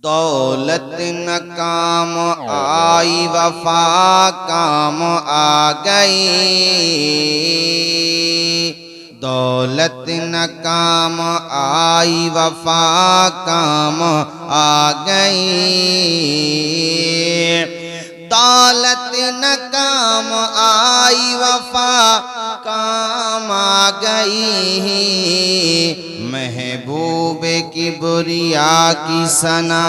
दौलत न काम आई वफा काम आ गई। दौलत न काम आई वफा काम आ गई। दौलत न काम आई वफा काम आ गई। महबूब की बुरिया की सना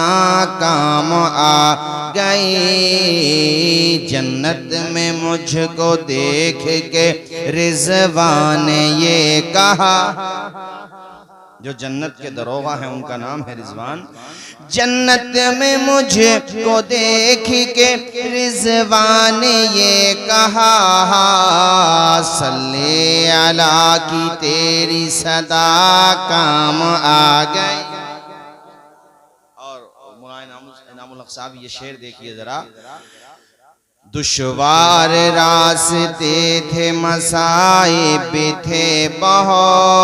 काम आ गई। जन्नत में मुझको देख के रिजवान ने ये कहा, जो जन्नत के दरोगा हैं उनका नाम है रिजवान। जन्नत में मुझको देख के रिजवान ने ये कहा, सल्ले अला की तेरी सदा काम आ गई। और मौलाना इनामुल हक साहब ये शेर देखिए जरा। दुश्वार रास्ते थे मसाइब थे बहुत।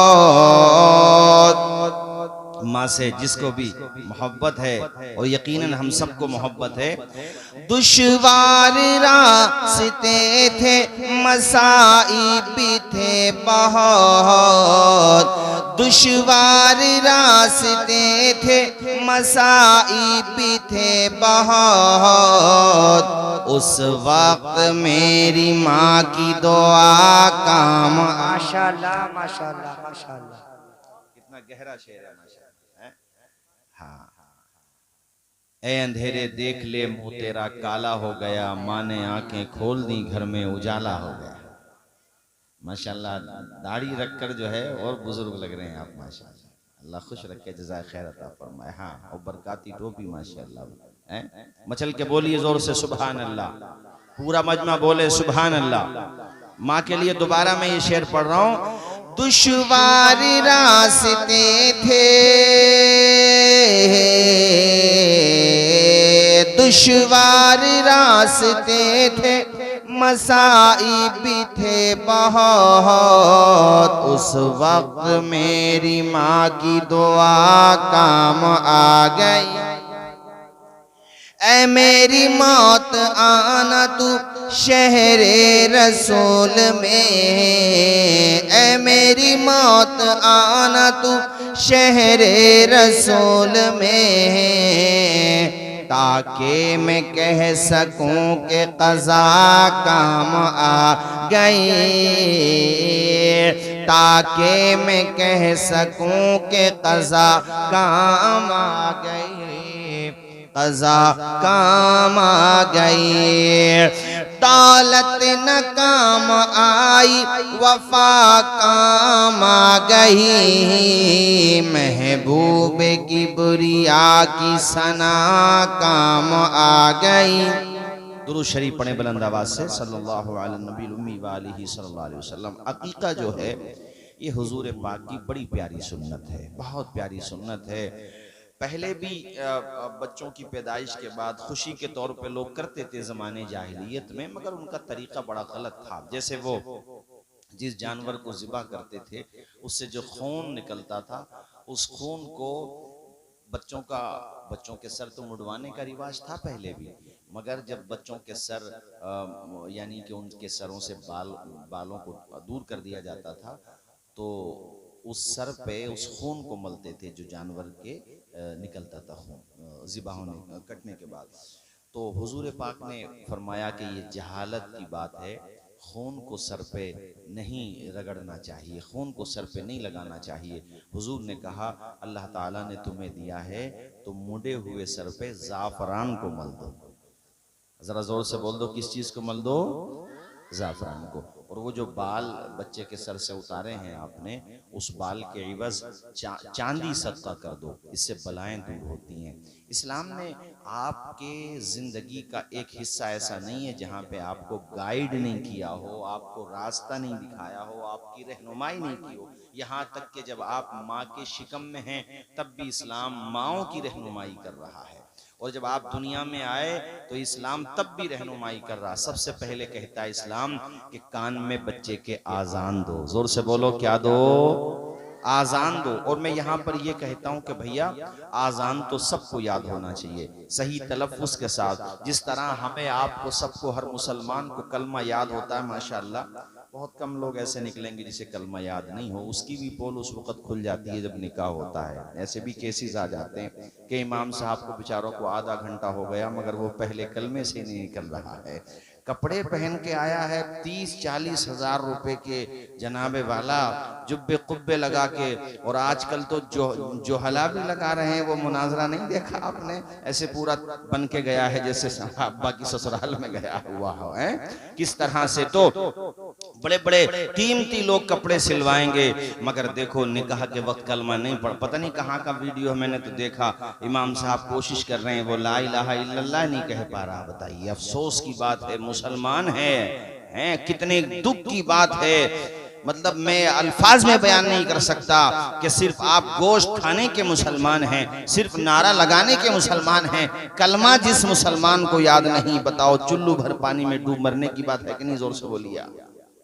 माँ से जिसको भी मोहब्बत है और यकीनन हम सबको मोहब्बत है। दुश्वार रास्ते थे मसाइब थे बहुत। दुश्वार रास्ते थे मसाइब थे बहुत। उस वक्त मेरी माँ की दुआ काम। माशाल्लाह माशाल्लाह माशाल्लाह। कितना गहरा शेर है माशाल्लाह। हाँ, ए अंधेरे देख ले मुंह तेरा काला हो गया। माँ ने आंखें खोल दी घर में उजाला हो गया। माशाल्लाह दाढ़ी रखकर जो है और बुजुर्ग लग रहे हैं आप माशाल्लाह। अल्लाह खुश रखे, जज़ाए खैर अता फरमाए। हाँ, और बरकाती टोपी माशाल्लाह। मचल के बोलिए जोर से सुभान अल्लाह। पूरा मजमा बोले सुभान अल्लाह। माँ के लिए दोबारा मैं ये शेर पढ़ रहा हूँ। दुश्वार रास्ते थे, दुश्वार रास्ते थे मसाइब थे बहुत। उस वक्त मेरी माँ की दुआ काम आ गई। ऐ मेरी मौत आना तू शहरे रसूल में। ऐ मेरी मौत आना तू शहरे रसूल में, ताकि मैं कह सकूं कि क़ज़ा काम आ गई। ताकि मैं कह सकूं कि क़ज़ा काम आ गई। क़ज़ा काम आ गई। दौलत न काम आई वफा काम आ गई। महबूब की बुरिया की सना काम आ गई। दुरूद शरीफ पढ़े बुलंद आवाज से सल्लल्लाहु अलैहि नबी उम्मी व आलिहि सल्लल्लाहु अलैहि वसल्लम। अकीका जो है ये हुजूर पाक की बड़ी प्यारी सुन्नत है, बहुत प्यारी सुन्नत है। पहले भी बच्चों की पैदाइश के बाद खुशी के तौर पे लोग करते थे ज़माने जाहिलियत में, मगर उनका तरीका बड़ा गलत था। जैसे वो जिस जानवर को ज़िबा करते थे उससे जो खून निकलता था, उस खून को बच्चों के सर तो मुड़वाने का रिवाज था पहले भी, मगर जब बच्चों के सर यानी कि उनके सरों से बालों को दूर कर दिया जाता था, तो उस सर पे उस खून को मलते थे जो जानवर के निकलता था खून ज़िबा होने कटने के बाद। तो हुजूर पाक ने फरमाया कि ये जहालत की बात है, खून को सर पे नहीं रगड़ना चाहिए, खून को सर पे नहीं लगाना चाहिए। हुजूर ने कहा अल्लाह ताला ने तुम्हें दिया है तो मुड़े हुए सर पे ज़ाफ़रान को मल दो। ज़रा ज़ोर से बोल दो, किस चीज़ को मल दो? ज़ाफ़रान को। और वो जो बाल बच्चे के सर से उतारे हैं आपने, उस बाल के इवज़ चांदी सदका कर दो, इससे बलाएं दूर होती हैं। इस्लाम ने आपके ज़िंदगी का एक हिस्सा ऐसा नहीं है जहाँ पे आपको गाइड नहीं किया हो, आपको रास्ता नहीं दिखाया हो, आपकी रहनुमाई नहीं की हो। यहाँ तक कि जब आप माँ के शिकम में हैं तब भी इस्लाम माँओं की रहनुमाई कर रहा है, और जब आप दुनिया में आए तो इस्लाम तब भी रहनुमाई कर रहा। सबसे पहले कहता है इस्लाम कि कान में बच्चे के आज़ान दो। जोर से बोलो, क्या दो? आजान दो। और मैं यहाँ पर ये कहता हूँ कि भैया आजान तो सबको याद होना चाहिए सही तलफ्फुज के साथ, जिस तरह हमें आपको सबको हर मुसलमान को कलमा याद होता है माशाअल्लाह। बहुत कम लोग ऐसे निकलेंगे जिसे कलमा याद नहीं हो, उसकी भी पोल उस वक्त खुल जाती है जब निकाह होता है। ऐसे भी केसेस आ जाते हैं कि इमाम साहब को बेचारों को आधा घंटा हो गया मगर वो पहले कलमे से नहीं निकल रहा है, कपड़े पहन के आया है 30-40 हजार रुपए के जनाबे वाला, जुब्बे कुब्बे लगा के। और आजकल तो जो हला भी लगा रहे हैं, वो मुनाजरा नहीं देखा आपने, ऐसे पूरा बन के गया है जैसे अब्बा की ससुराल में गया हुआ हो है। किस तरह से तो बड़े बड़े कीमती लोग कपड़े सिलवाएंगे मगर देखो निकाह के वक्त कलमा नहीं पढ़। पता नहीं कहाँ का वीडियो मैंने तो देखा, इमाम साहब कोशिश कर रहे हैं, वो ला इलाहा इल्लल्लाह नहीं कह पा रहा। बताइए अफसोस की बात है, मुसलमान हैं, कितने दुख की बात है। मतलब मैं अल्फाज में बयान नहीं कर सकता कि सिर्फ आप गोश्त खाने के मुसलमान हैं, सिर्फ नारा लगाने के मुसलमान हैं, कलमा जिस मुसलमान को याद नहीं, बताओ चुल्लू भर पानी में डूब मरने की बात है कि नहीं? जोर से बोलिए।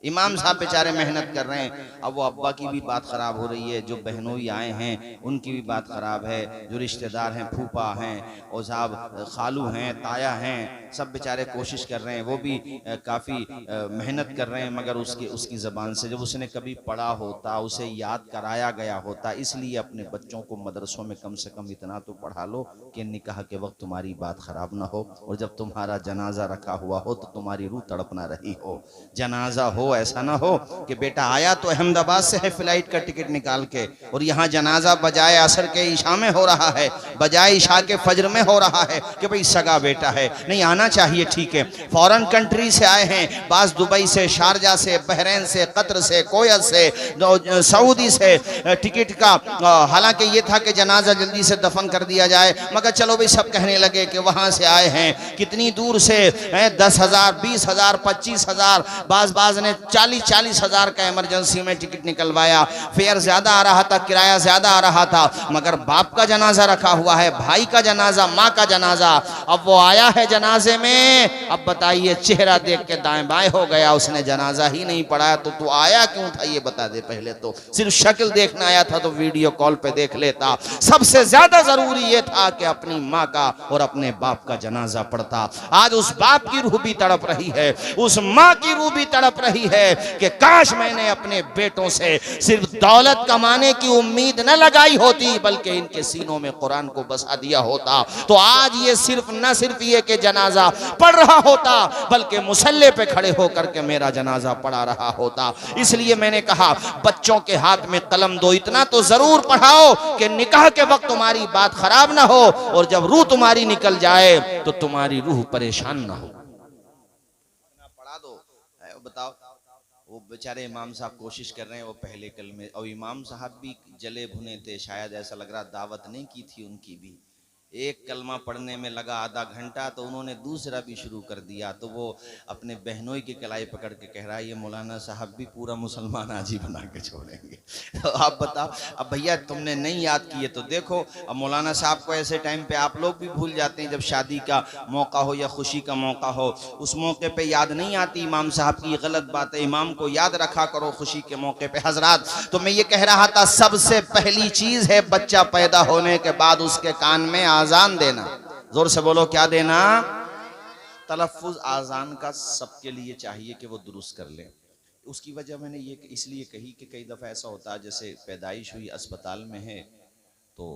इमाम साहब बेचारे मेहनत कर रहे हैं, अब वो अब्बा की भी बात खराब हो रही है, जो बहनोई आए हैं उनकी भी बात खराब है, जो रिश्तेदार हैं, फूफा हैं और साहब खालू हैं, ताया हैं, सब बेचारे कोशिश कर रहे हैं, वो भी काफ़ी मेहनत कर रहे हैं मगर उसकी ज़बान से जब उसने कभी पढ़ा होता, उसे याद कराया गया होता। इसलिए अपने बच्चों को मदरसों में कम से कम इतना तो पढ़ा लो कि निकाह के वक्त तुम्हारी बात खराब ना हो, और जब तुम्हारा जनाजा रखा हुआ हो तो तुम्हारी रूह तड़प ना रही हो। जनाजा हो ऐसा ना हो कि बेटा आया तो अहमदाबाद से है फ्लाइट का टिकट निकाल के, और यहाँ जनाजा बजाय असर के ईशा में हो रहा है, बजाय ईशा के फजर में हो रहा है कि भाई सगा बेटा है। नहीं आना चाहिए, ठीक है, फॉरेन कंट्री से आए हैं, बास दुबई से, शारजा से, बहरीन से, कतर से, कोयत से, सऊदी से टिकट का। हालांकि ये था कि जनाजा जल्दी से दफन कर दिया जाए मगर चलो भाई सब कहने लगे कि वहां से आए हैं, कितनी दूर से, 10,000, 20,000, 25,000, बाज ने 40-40 हजार का इमरजेंसी में टिकट निकलवाया। फेयर ज्यादा आ रहा था, किराया ज्यादा आ रहा था, मगर बाप का जनाजा रखा हुआ है, भाई का जनाजा, माँ का जनाजा। अब वो आया है जनाजे में, अब बताइए चेहरा देख के दाएं बाएं हो गया, उसने जनाजा ही नहीं पढ़ाया। तो तू आया क्यों था ये बता दे पहले तो। सिर्फ शक्ल देखना आया था तो वीडियो कॉल पे देख लेता। सबसे ज्यादा जरूरी ये था कि अपनी माँ का और अपने बाप का जनाजा पढ़ता। आज उस बाप की रूह भी तड़प रही है, उस माँ की रूह भी तड़प रही है कि काश मैंने अपने बेटों से सिर्फ दौलत कमाने की उम्मीद न लगाई होती, बल्कि इनके सीनों में कुरान को बसा दिया होता, तो आज ये न सिर्फ ये कि जनाजा पढ़ रहा होता, बल्कि मुसल्ले पे खड़े होकर के मेरा जनाजा पढ़ा रहा होता। इसलिए मैंने कहा बच्चों के हाथ में कलम दो, इतना तो जरूर पढ़ाओ कि निकाह के वक्त तुम्हारी बात खराब ना हो, और जब रूह तुम्हारी निकल जाए तो तुम्हारी रूह परेशान ना हो। पढ़ा दो। बताओ वो बेचारे इमाम साहब कोशिश कर रहे हैं, वो पहले कल में, और इमाम साहब भी जले भुने थे, शायद ऐसा लग रहा दावत नहीं की थी उनकी भी। एक कलमा पढ़ने में लगा आधा घंटा तो उन्होंने दूसरा भी शुरू कर दिया। तो वो अपने बहनों की कलाई पकड़ के कह रहा है ये मौलाना साहब भी पूरा मुसलमान आज ही बना के छोड़ेंगे। तो आप बताओ, अब भैया तुमने नहीं याद किए तो देखो, अब मौलाना साहब को ऐसे टाइम पे आप लोग भी भूल जाते हैं, जब शादी का मौका हो या खुशी का मौका हो, उस मौके पे याद नहीं आती इमाम साहब की, गलत बात है। इमाम को याद रखा करो खुशी के मौके पे। हजरात, तो मैं ये कह रहा था सबसे पहली चीज है बच्चा पैदा होने के बाद उसके कान में आजान देना। जोर से बोलो, क्या देना? तलफ्फुज आजान का सबके लिए चाहिए कि वो दुरुस्त कर ले। उसकी वजह मैंने ये इसलिए कही कि कई दफ़ा ऐसा होता है जैसे पैदाइश हुई अस्पताल में है, तो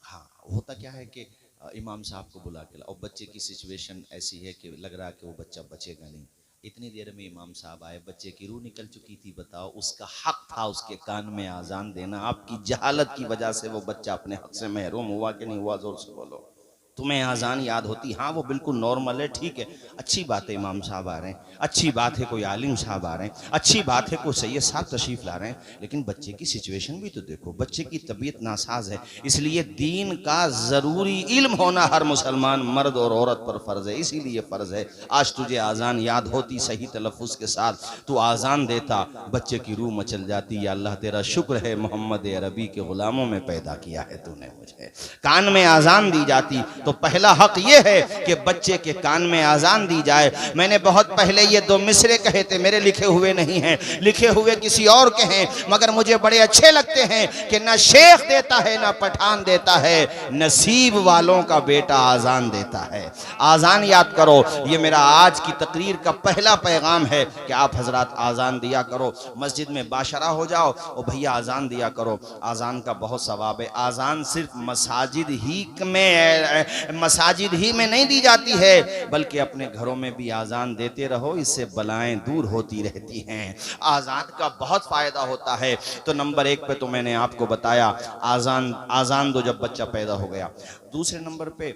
हाँ होता क्या है कि इमाम साहब को बुला के, और बच्चे की सिचुएशन ऐसी है कि लग रहा है कि वो बच्चा बचेगा नहीं। इतनी देर में इमाम साहब आए, बच्चे की रूह निकल चुकी थी। बताओ, उसका हक था उसके कान में आजान देना। आपकी जहालत की वजह से वो बच्चा अपने हक से महरूम हुआ कि नहीं हुआ? जोर से बोलो। तुम्हें आजान याद होती? हाँ, वो बिल्कुल नॉर्मल है, ठीक है, अच्छी बात है इमाम साहब आ रहे हैं, अच्छी बात है कोई आलिम साहब आ रहे हैं, अच्छी बात है कोई सैयद साहब तशरीफ ला रहे हैं, लेकिन बच्चे की सिचुएशन भी तो देखो, बच्चे की तबीयत नासाज है। इसलिए दीन का ज़रूरी इल्म होना हर मुसलमान मर्द और औरत पर फ़र्ज़ है। इसीलिए फ़र्ज़ है, आज तुझे आज़ान याद होती सही तलफ़्फ़ुज़ के साथ, तू आज़ान देता, बच्चे की रूह मचल जाती। या अल्लाह तेरा शुक्र है मोहम्मद अरबी के ग़ुलामों में पैदा किया है तूने मुझे। कान में आज़ान दी जाती, तो पहला हक ये है कि बच्चे के कान में आजान दी जाए। मैंने बहुत पहले ये 2 मिसरे कहे थे, मेरे लिखे हुए नहीं हैं, लिखे हुए किसी और के हैं, मगर मुझे बड़े अच्छे लगते हैं कि ना शेख देता है ना पठान देता है, नसीब वालों का बेटा आजान देता है। आजान याद करो, ये मेरा आज की तकरीर का पहला पैगाम है कि आप हजरात आजान दिया करो। मस्जिद में बाशरा हो जाओ और भैया आजान दिया करो। आजान का बहुत सवाब है। आजान सिर्फ मसाजिद ही में नहीं दी जाती है, बल्कि अपने घरों में भी आजान देते रहो, इससे बलाएं दूर होती रहती हैं। आजान का बहुत फायदा होता है। तो नंबर 1 पे तो मैंने आपको बताया आजान दो जब बच्चा पैदा हो गया। दूसरे नंबर पे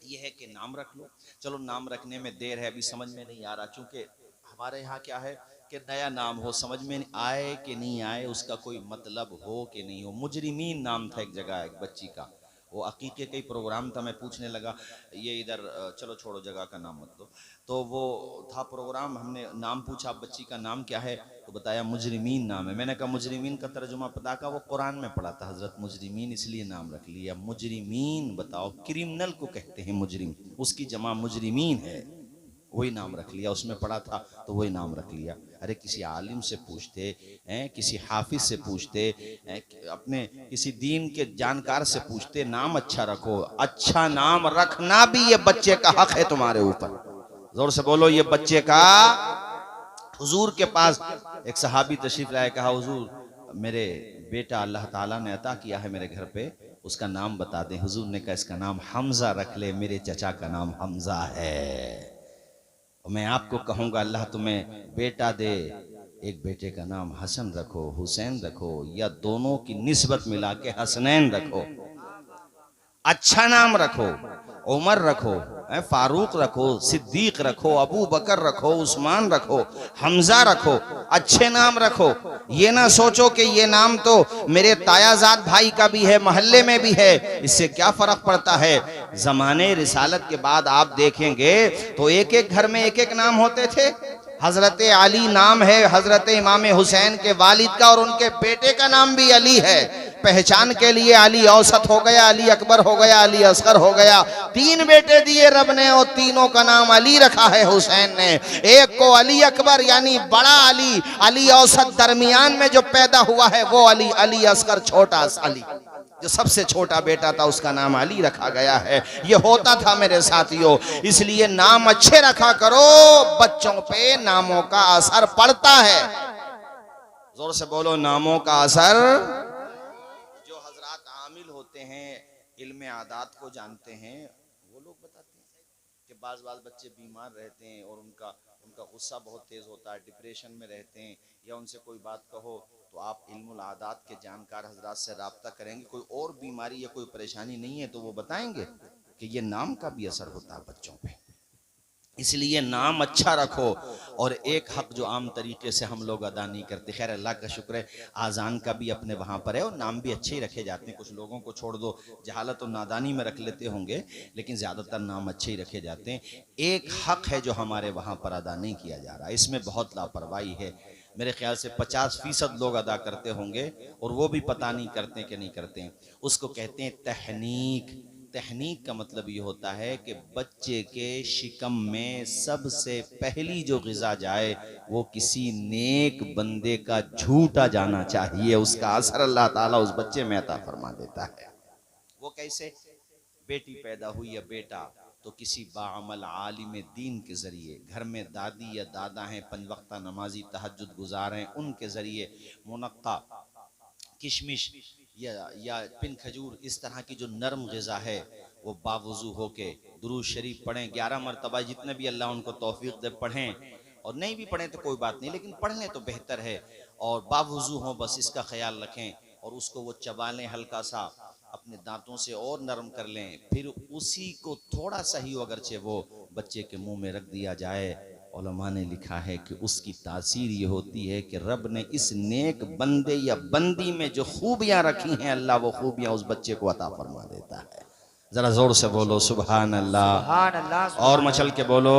यह है कि नाम रख लो। चलो नाम रखने में देर है, अभी समझ में नहीं आ रहा, क्योंकि हमारे यहाँ क्या है कि नया नाम हो, समझ में आए कि नहीं आए, उसका कोई मतलब हो कि नहीं हो। मुजरिमीन नाम था एक जगह एक बच्ची का, वो अकीके का ही प्रोग्राम था। मैं पूछने लगा, ये इधर चलो छोड़ो जगह का नाम मत दो, तो वो था प्रोग्राम, हमने नाम पूछा बच्ची का नाम क्या है, तो बताया मुजरिमीन नाम है। मैंने कहा मुजरिमीन का तर्जुमा पता का, वो कुरान में पढ़ा था हजरत मुजरिमीन, इसलिए नाम रख लिया। मुजरिमीन बताओ, क्रिमिनल को कहते हैं मुजरिम, उसकी जमा मुजरिमीन है, वही नाम रख लिया। उसमें पढ़ा था तो वही नाम रख लिया। अरे किसी आलिम से पूछते हैं, किसी हाफिज से पूछते, अपने किसी दीन के जानकार से पूछते, नाम अच्छा रखो। अच्छा नाम रखना भी ये बच्चे का हक है तुम्हारे ऊपर। जोर से बोलो, ये बच्चे का। हुजूर के पास एक सहाबी तशरीफ लाए, कहा हुजूर मेरे बेटा अल्लाह ताला ने अता किया है मेरे घर पे, उसका नाम बता दें। हुजूर ने कहा इसका नाम हमजा रख ले, मेरे चचा का नाम हमजा है। मैं आपको कहूँगा अल्लाह तुम्हें बेटा दे, एक बेटे का नाम हसन रखो, हुसैन रखो, या दोनों की निस्बत मिला के हसनैन रखो। अच्छा नाम रखो, उमर रखो, फारूक रखो, सिद्दीक रखो, अबू बकर रखो, उस्मान रखो, हमजा रखो। अच्छे नाम रखो। ये ना सोचो कि ये नाम तो मेरे तायाजाद भाई का भी है, मोहल्ले में भी है, इससे क्या फर्क पड़ता है। जमाने रिसालत के बाद आप देखेंगे तो एक एक घर में एक एक नाम होते थे। हजरत अली नाम है हजरत इमाम हुसैन के वालिद का, और उनके बेटे का नाम भी अली है। पहचान के लिए अली औसत हो गया, अली अकबर हो गया, अली असगर हो गया। 3 बेटे दिए रब ने और तीनों का नाम अली रखा है हुसैन ने। एक को अली अकबर यानी बड़ा अली, अली औसत दरमियान में जो पैदा हुआ है वो अली, अली असगर छोटा अली, जो सबसे छोटा बेटा था उसका नाम अली रखा गया है। ये होता था मेरे साथियों। इसलिए नाम अच्छे रखा करो, बच्चों पे नामों का असर पड़ता है। जोर से बोलो, नामों का असर। जो हजरात आमिल होते हैं, इल्म आदात को जानते हैं, वो लोग बताते हैं कि बाज बच्चे बीमार रहते हैं और उनका गुस्सा बहुत तेज होता है, डिप्रेशन में रहते हैं, या उनसे कोई बात कहो तो आप इल्मुल आदात के जानकार हजरात से राब्ता करेंगे, कोई और बीमारी या कोई परेशानी नहीं है तो वो बताएंगे कि ये नाम का भी असर होता है बच्चों पे। इसलिए नाम अच्छा रखो। और एक हक जो आम तरीके से हम लोग अदा नहीं करते, खैर अल्लाह का शुक्र है आज़ान का भी अपने वहाँ पर है और नाम भी अच्छे ही रखे जाते हैं। कुछ लोगों को छोड़ दो, जहालत और नादानी में रख लेते होंगे, लेकिन ज़्यादातर नाम अच्छे ही रखे जाते हैं। एक हक है जो हमारे वहाँ पर अदा नहीं किया जा रहा, इसमें बहुत लापरवाही है। मेरे ख्याल से 50% लोग अदा करते होंगे और वो भी पता नहीं करते कि नहीं करते हैं। उसको कहते हैं तहनीक। तहनीक का मतलब ये होता है कि बच्चे के शिकम में सबसे पहली जो ग़िज़ा जाए वो किसी नेक बंदे का झूठा जाना चाहिए। उसका असर अल्लाह ताला उस बच्चे में अता फरमा देता है। वो कैसे? बेटी पैदा हुई या बेटा, तो किसी बाअमल आलिम दीन के ज़रिए, घर में दादी या दादा हैं 5 वक्ता नमाजी तहज्जुद गुजार हैं, उनके ज़रिए मुनक्का, किशमिश या पिन खजूर, इस तरह की जो नरम ग़िज़ा है वो बावुज़ू होके दुरूद शरीफ पढ़ें 11 मरतबा, जितने भी अल्लाह उनको तौफीक दे पढ़ें, और नहीं भी पढ़ें तो कोई बात नहीं, लेकिन पढ़ लें तो बेहतर है। और बावुज़ू हो, बस इसका ख्याल रखें, और उसको वो चबा लें हल्का सा, अपने दांतों से और नरम कर लें, फिर उसी को थोड़ा सा ही अगरचे वो बच्चे के मुंह में रख दिया जाए। उलमा ने लिखा है कि उसकी तासीर ये होती है कि रब ने इस नेक बंदे या बंदी में जो खूबियां रखी हैं, अल्लाह वो खूबियां उस बच्चे को अता फरमा देता है। जरा जोर से बोलो सुभान अल्लाह, और मचल के बोलो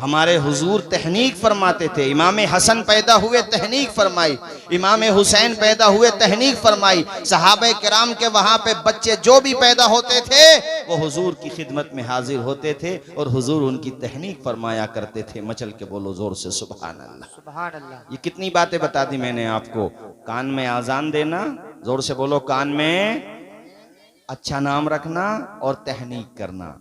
हमारे हुजूर तहनीक फरमाते थे। इमाम हसन पैदा हुए, तहनीक फरमाई। इमाम हुसैन पैदा हुए, तहनीक फरमाई। सहाबे किराम के वहां पे बच्चे जो भी पैदा होते थे वो हुजूर की खिदमत में हाजिर होते थे और हुजूर उनकी तहनीक फरमाया करते थे। मचल के बोलो जोर से सुभान अल्लाह। सुभान अल्लाह। ये कितनी बातें बता दी मैंने आपको। कान में आजान देना, जोर से बोलो, कान में अच्छा नाम रखना और तहनीक करना।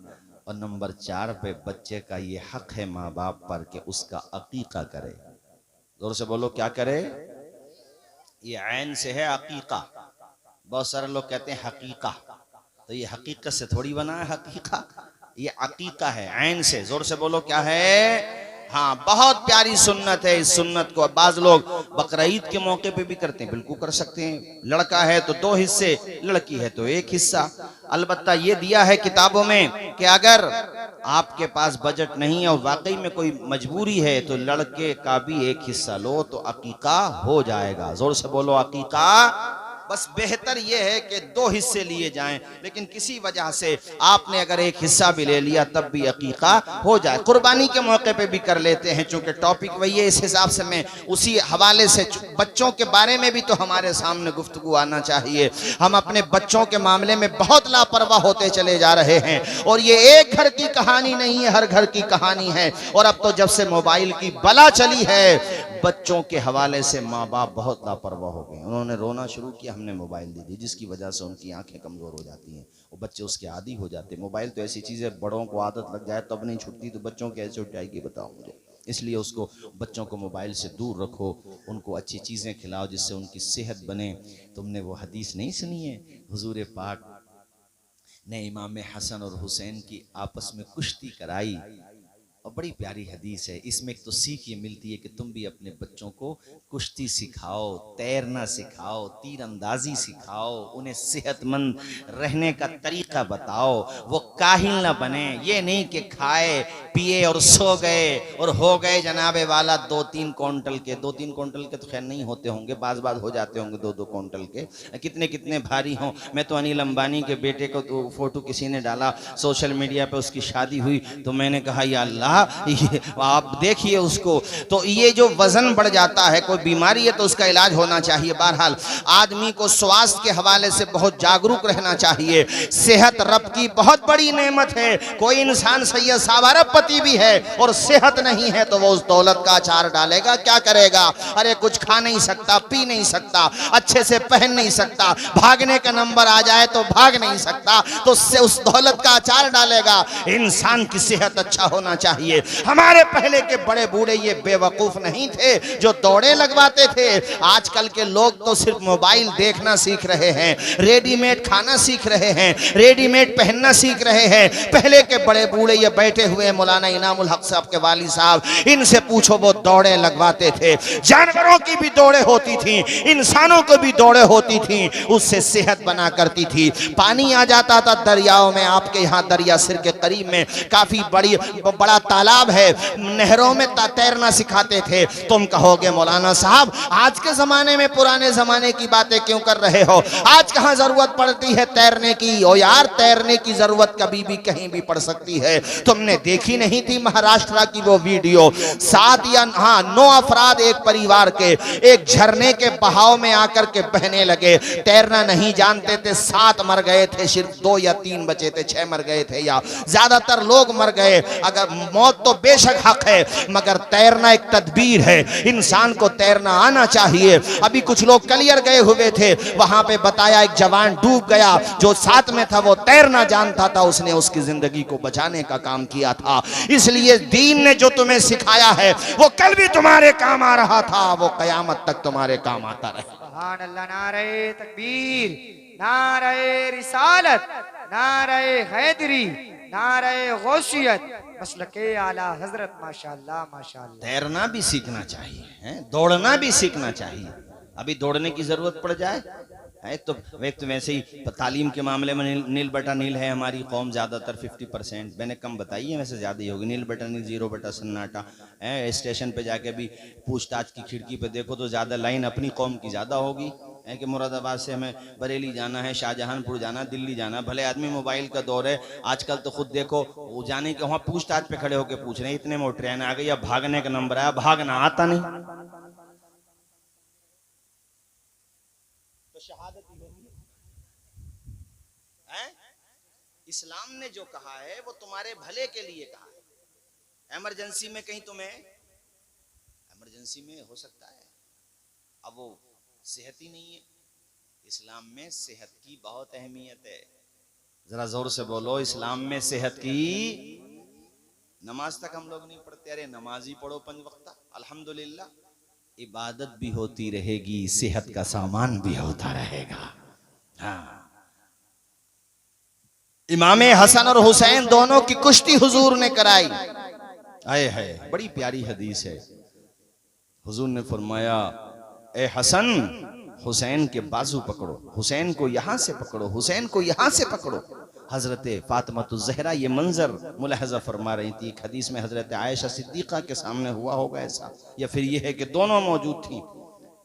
और नंबर 4 पे बच्चे का ये हक है माँ बाप पर कि उसका अकीका करे। जोर से बोलो, क्या करे? ये ऐन से है अकीका। बहुत सारे लोग कहते हैं हकीका, तो ये हकीकत से थोड़ी बना है हकीका, ये अकीका है ऐन से। जोर से बोलो, क्या है? हाँ, बहुत प्यारी सुन्नत है। इस सुन्नत को बाज लोग बकरीद के मौके पे भी करते हैं, बिल्कुल कर सकते हैं। लड़का है तो 2 हिस्से, लड़की है तो 1 हिस्सा। अलबत्ता ये दिया है किताबों में कि अगर आपके पास बजट नहीं है और वाकई में कोई मजबूरी है तो लड़के का भी 1 हिस्सा लो तो अकीका हो जाएगा। जोर से बोलो, अकीका। बस बेहतर यह है कि 2 हिस्से लिए जाएं, लेकिन किसी वजह से आपने अगर 1 हिस्सा भी ले लिया तब भी अकीका हो जाए। कुर्बानी के मौके पे भी कर लेते हैं, चूंकि टॉपिक वही है, इस हिसाब से मैं उसी हवाले से, बच्चों के बारे में भी तो हमारे सामने गुफ्तगू आना चाहिए। हम अपने बच्चों के मामले में बहुत लापरवाह होते चले जा रहे हैं और ये एक घर की कहानी नहीं है, हर घर की कहानी है। और अब तो जब से मोबाइल की बला चली है, बच्चों के हवाले से माँ बाप बहुत लापरवाह हो गए। उन्होंने रोना शुरू किया, हमने मोबाइल दे दी, जिसकी वजह से उनकी आंखें कमजोर हो जाती हैं, वो बच्चे उसके आदी हो जाते हैं। मोबाइल तो ऐसी चीज़ है, बड़ों को आदत लग जाए तब नहीं छूटती, तो बच्चों की ऐसे उठ जाएगी, बताओ मुझे। इसलिए उसको, बच्चों को मोबाइल से दूर रखो, उनको अच्छी चीज़ें खिलाओ जिससे उनकी सेहत बने। तुमने वो हदीस नहीं सुनी है, हुजूर पाक ने इमाम हसन और हुसैन की आपस में कुश्ती कराई, और बड़ी प्यारी हदीस है। इसमें एक तो सीख ये मिलती है कि तुम भी अपने बच्चों को कुश्ती सिखाओ, तैरना सिखाओ, तीरंदाजी सिखाओ, उन्हें सेहतमंद रहने का तरीका बताओ, वो काहिल ना बने। ये नहीं कि खाए पिए और सो गए और हो गए जनाबे वाला 2-3 क्विंटल के। 2-3 क्विंटल के तो खैर नहीं होते होंगे, बाज हो जाते होंगे 2-2 क्विंटल के, कितने कितने भारी हों। मैं तो अनिल अंबानी के बेटे को तो फोटो किसी ने डाला सोशल मीडिया पे, उसकी शादी हुई, तो मैंने कहा या अल्लाह, आप देखिए उसको, तो ये जो वजन बढ़ जाता है, कोई बीमारी है तो उसका इलाज होना चाहिए। बहरहाल आदमी को स्वास्थ्य के हवाले से बहुत जागरूक रहना चाहिए। सेहत रब की बहुत बड़ी नेमत है। कोई इंसान सैयद साहब अरबपति भी है और सेहत नहीं है तो वो उस दौलत का अचार डालेगा, क्या करेगा? अरे कुछ खा नहीं सकता, पी नहीं सकता, अच्छे से पहन नहीं सकता, भागने का नंबर आ जाए तो भाग नहीं सकता, तो उससे उस दौलत का अचार डालेगा। इंसान की सेहत अच्छा होना चाहिए। हमारे पहले के बड़े बूढ़े ये बेवकूफ नहीं थे जो दौड़े लगवाते थे। आजकल के लोग तो सिर्फ मोबाइल देखना सीख रहे हैं, रेडीमेड खाना सीख रहे हैं, रेडीमेड पहनना सीख रहे हैं। पहले के बड़े बूढ़े ये बैठे हुए मौलाना इनामुल हक साहब के वालिद साहब, इनसे पूछो, वो दौड़े लगवाते थे। जानवरों की भी दौड़े होती थी, इंसानों को भी दौड़े होती थी, उससे सेहत बना करती थी। पानी आ जाता था दरियाओं में, आपके यहाँ दरिया सिर के करीब में काफी बड़ा तालाब है, नहरों में तैरना सिखाते थे। तुम कहोगे मौलाना साहब आज के जमाने में पुराने जमाने की बातें क्यों कर रहे हो? आज कहां जरूरत पड़ती है तैरने की? ओ यार, तैरने की जरूरत कभी भी कहीं भी पड़ सकती है। तुमने देखी नहीं थी महाराष्ट्र की वो वीडियो? 7 या 9 अफराद एक परिवार के एक झरने के बहाव में आकर के बहने लगे, तैरना नहीं जानते थे, 7 मर गए थे, सिर्फ 2 या 3 बचे थे, 6 मर गए थे, या ज्यादातर लोग मर गए। अगर मौत तो बेशक हक है, मगर तैरना एक तदबीर है, इंसान को तैरना आना चाहिए। अभी कुछ लोग कलियर गए हुए थे, वहां पे बताया एक जवान डूब गया, जो साथ में था वो तैरना जानता था, उसने उसकी जिंदगी को बचाने का काम किया था। इसलिए दीन ने जो तुम्हें सिखाया है वो कल भी तुम्हारे काम आ रहा था, वो कयामत तक तुम्हारे काम आता रहे। सुभान अल्लाह। नारे तकबीर, नारे रिसालत, नारे हैदरी, नारे गौसियत, मसलके आला हजरत। माशाअल्लाह माशाअल्लाह। तैरना भी सीखना चाहिए, दौड़ना भी सीखना चाहिए। अभी दौड़ने की जरूरत पड़ जाए है तो वैसे ही तालीम के मामले में नील बटा नील है हमारी कौम, ज़्यादातर 50%, मैंने कम बताई है, वैसे ज़्यादा ही होगी। नील बटा नील, 0 बटा सन्नाटा है। स्टेशन पे जाके भी पूछताछ की खिड़की पे देखो तो ज़्यादा लाइन अपनी कौम की ज़्यादा होगी, है कि मुरादाबाद से हमें बरेली जाना है, शाहजहांपुर जाना, दिल्ली जाना। भले आदमी मोबाइल का दौर है आजकल, तो खुद देखो वो जाने के वहां पूछताछ पे खड़े होकर पूछ रहे हैं इतने में वो ट्रेन आ गई, अब भागने का नंबर आया, भागना आता नहीं तो शहादत ही होगी। इस्लाम ने जो कहा है वो तुम्हारे भले के लिए कहा है। इमरजेंसी में कहीं तुम्हें इमरजेंसी में हो सकता है, अब वो सेहत ही नहीं है। इस्लाम में सेहत की बहुत अहमियत है। जरा जोर से बोलो, इस्लाम में सेहत की। नमाज तक हम लोग नहीं पढ़ते, अरे नमाज ही पढ़ो 5 वक्त, अल्हम्दुलिल्लाह। इबादत भी होती रहेगी, सेहत का सामान भी होता रहेगा। हाँ, इमाम हसन और हुसैन दोनों की कुश्ती हुजूर ने कराई। आए है, बड़ी प्यारी हदीस है। हुजूर ने फरमाया, ए हसन, हुसैन के बाजू पकड़ो, हुसैन को यहां से पकड़ो, हुसैन को यहां से पकड़ो। हजरत फातिमातुज़ ज़हरा ये मंजर मुलाहजा फरमा रही थी। एक हदीस में हजरत आयशा सिद्दीक़ा के सामने हुआ होगा ऐसा, या फिर ये है कि दोनों मौजूद थी।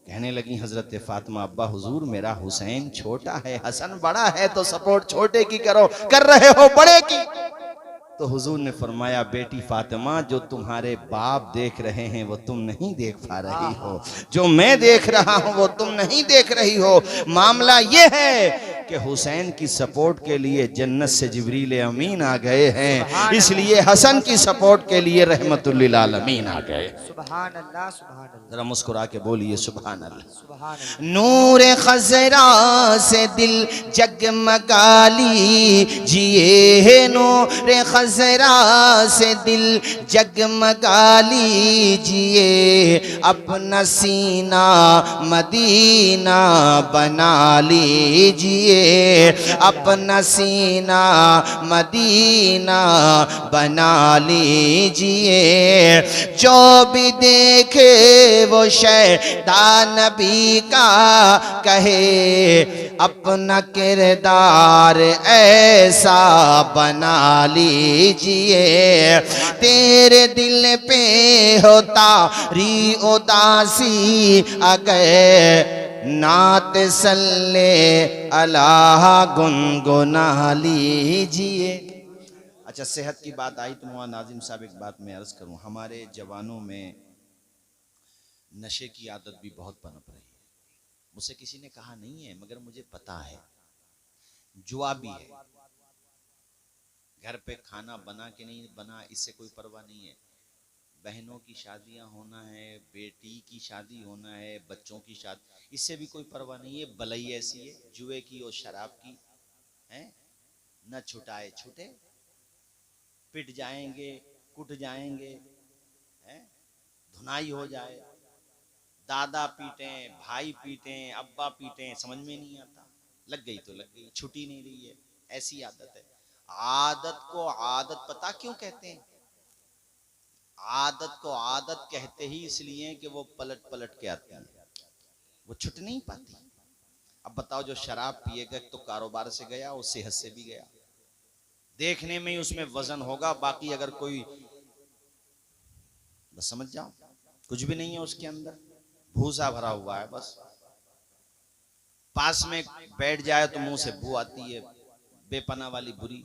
कहने लगी हजरत फातिमा, अब्बा हुजूर मेरा हुसैन छोटा है, हसन बड़ा है, तो सपोर्ट छोटे की करो, कर रहे हो बड़े की। तो हुजूर ने फरमाया, बेटी फातिमा, जो तुम्हारे बाप देख रहे हैं वो तुम नहीं देख पा रही हो, जो मैं देख रहा हूं वो तुम नहीं देख रही हो। मामला ये है कि हुसैन की सपोर्ट के लिए जन्नत से जिब्रील अमीन आ गए हैं, इसलिए हसन की सपोर्ट के लिए रहमतुल लिल आलमीन आ गए। सुभान अल्लाह, सुभान अल्लाह। जरा मुस्कुरा के बोलिए सुभान अल्लाह। सुभान अल्लाह। नूर खजरा से दिल जगमगा लीजिए, नूर खजरा से दिल जगमगा लीजिए, अपना सीना मदीना बना लीजिए, अपना सीना मदीना बना लीजिए। जो भी देखे वो शैतान नबी का कहे, अपना किरदार ऐसा बना लीजिए। तेरे दिल पे होता री उदासी, अगर नात सल्ले अल्लाह गुनगुना लीजिए। अच्छा, सेहत की बात आई तो मुआ नाजिम साहब एक बात मैं अर्ज करूं, हमारे जवानों में नशे की आदत भी बहुत पनप रही है। मुझसे किसी ने कहा नहीं है मगर मुझे पता है। जुआ भी है, घर पे खाना बना के नहीं बना इससे कोई परवाह नहीं है। बहनों की शादियां होना है, बेटी की शादी होना है, बच्चों की शादी, इससे भी कोई परवाह नहीं है। बलई ऐसी है जुए की और शराब की है, न छुटाए छुटे, पिट जाएंगे, कुट जाएंगे, है धुनाई हो जाए, दादा पीटें, भाई पीटें, अब्बा पीटें, समझ में नहीं आता। लग गई तो लग गई, छुटी नहीं रही है, ऐसी आदत है। आदत को आदत पता क्यों कहते हैं? आदत को आदत कहते ही इसलिए कि वो पलट पलट के आती है, वो छुट नहीं पाती। अब बताओ, जो शराब पिएगा तो कारोबार से गया और सेहत से भी गया। देखने में ही उसमें वजन होगा, बाकी अगर कोई बस समझ जाओ कुछ भी नहीं है उसके अंदर, भूसा भरा हुआ है बस। पास में बैठ जाए तो मुंह से बू आती है बेपना वाली बुरी।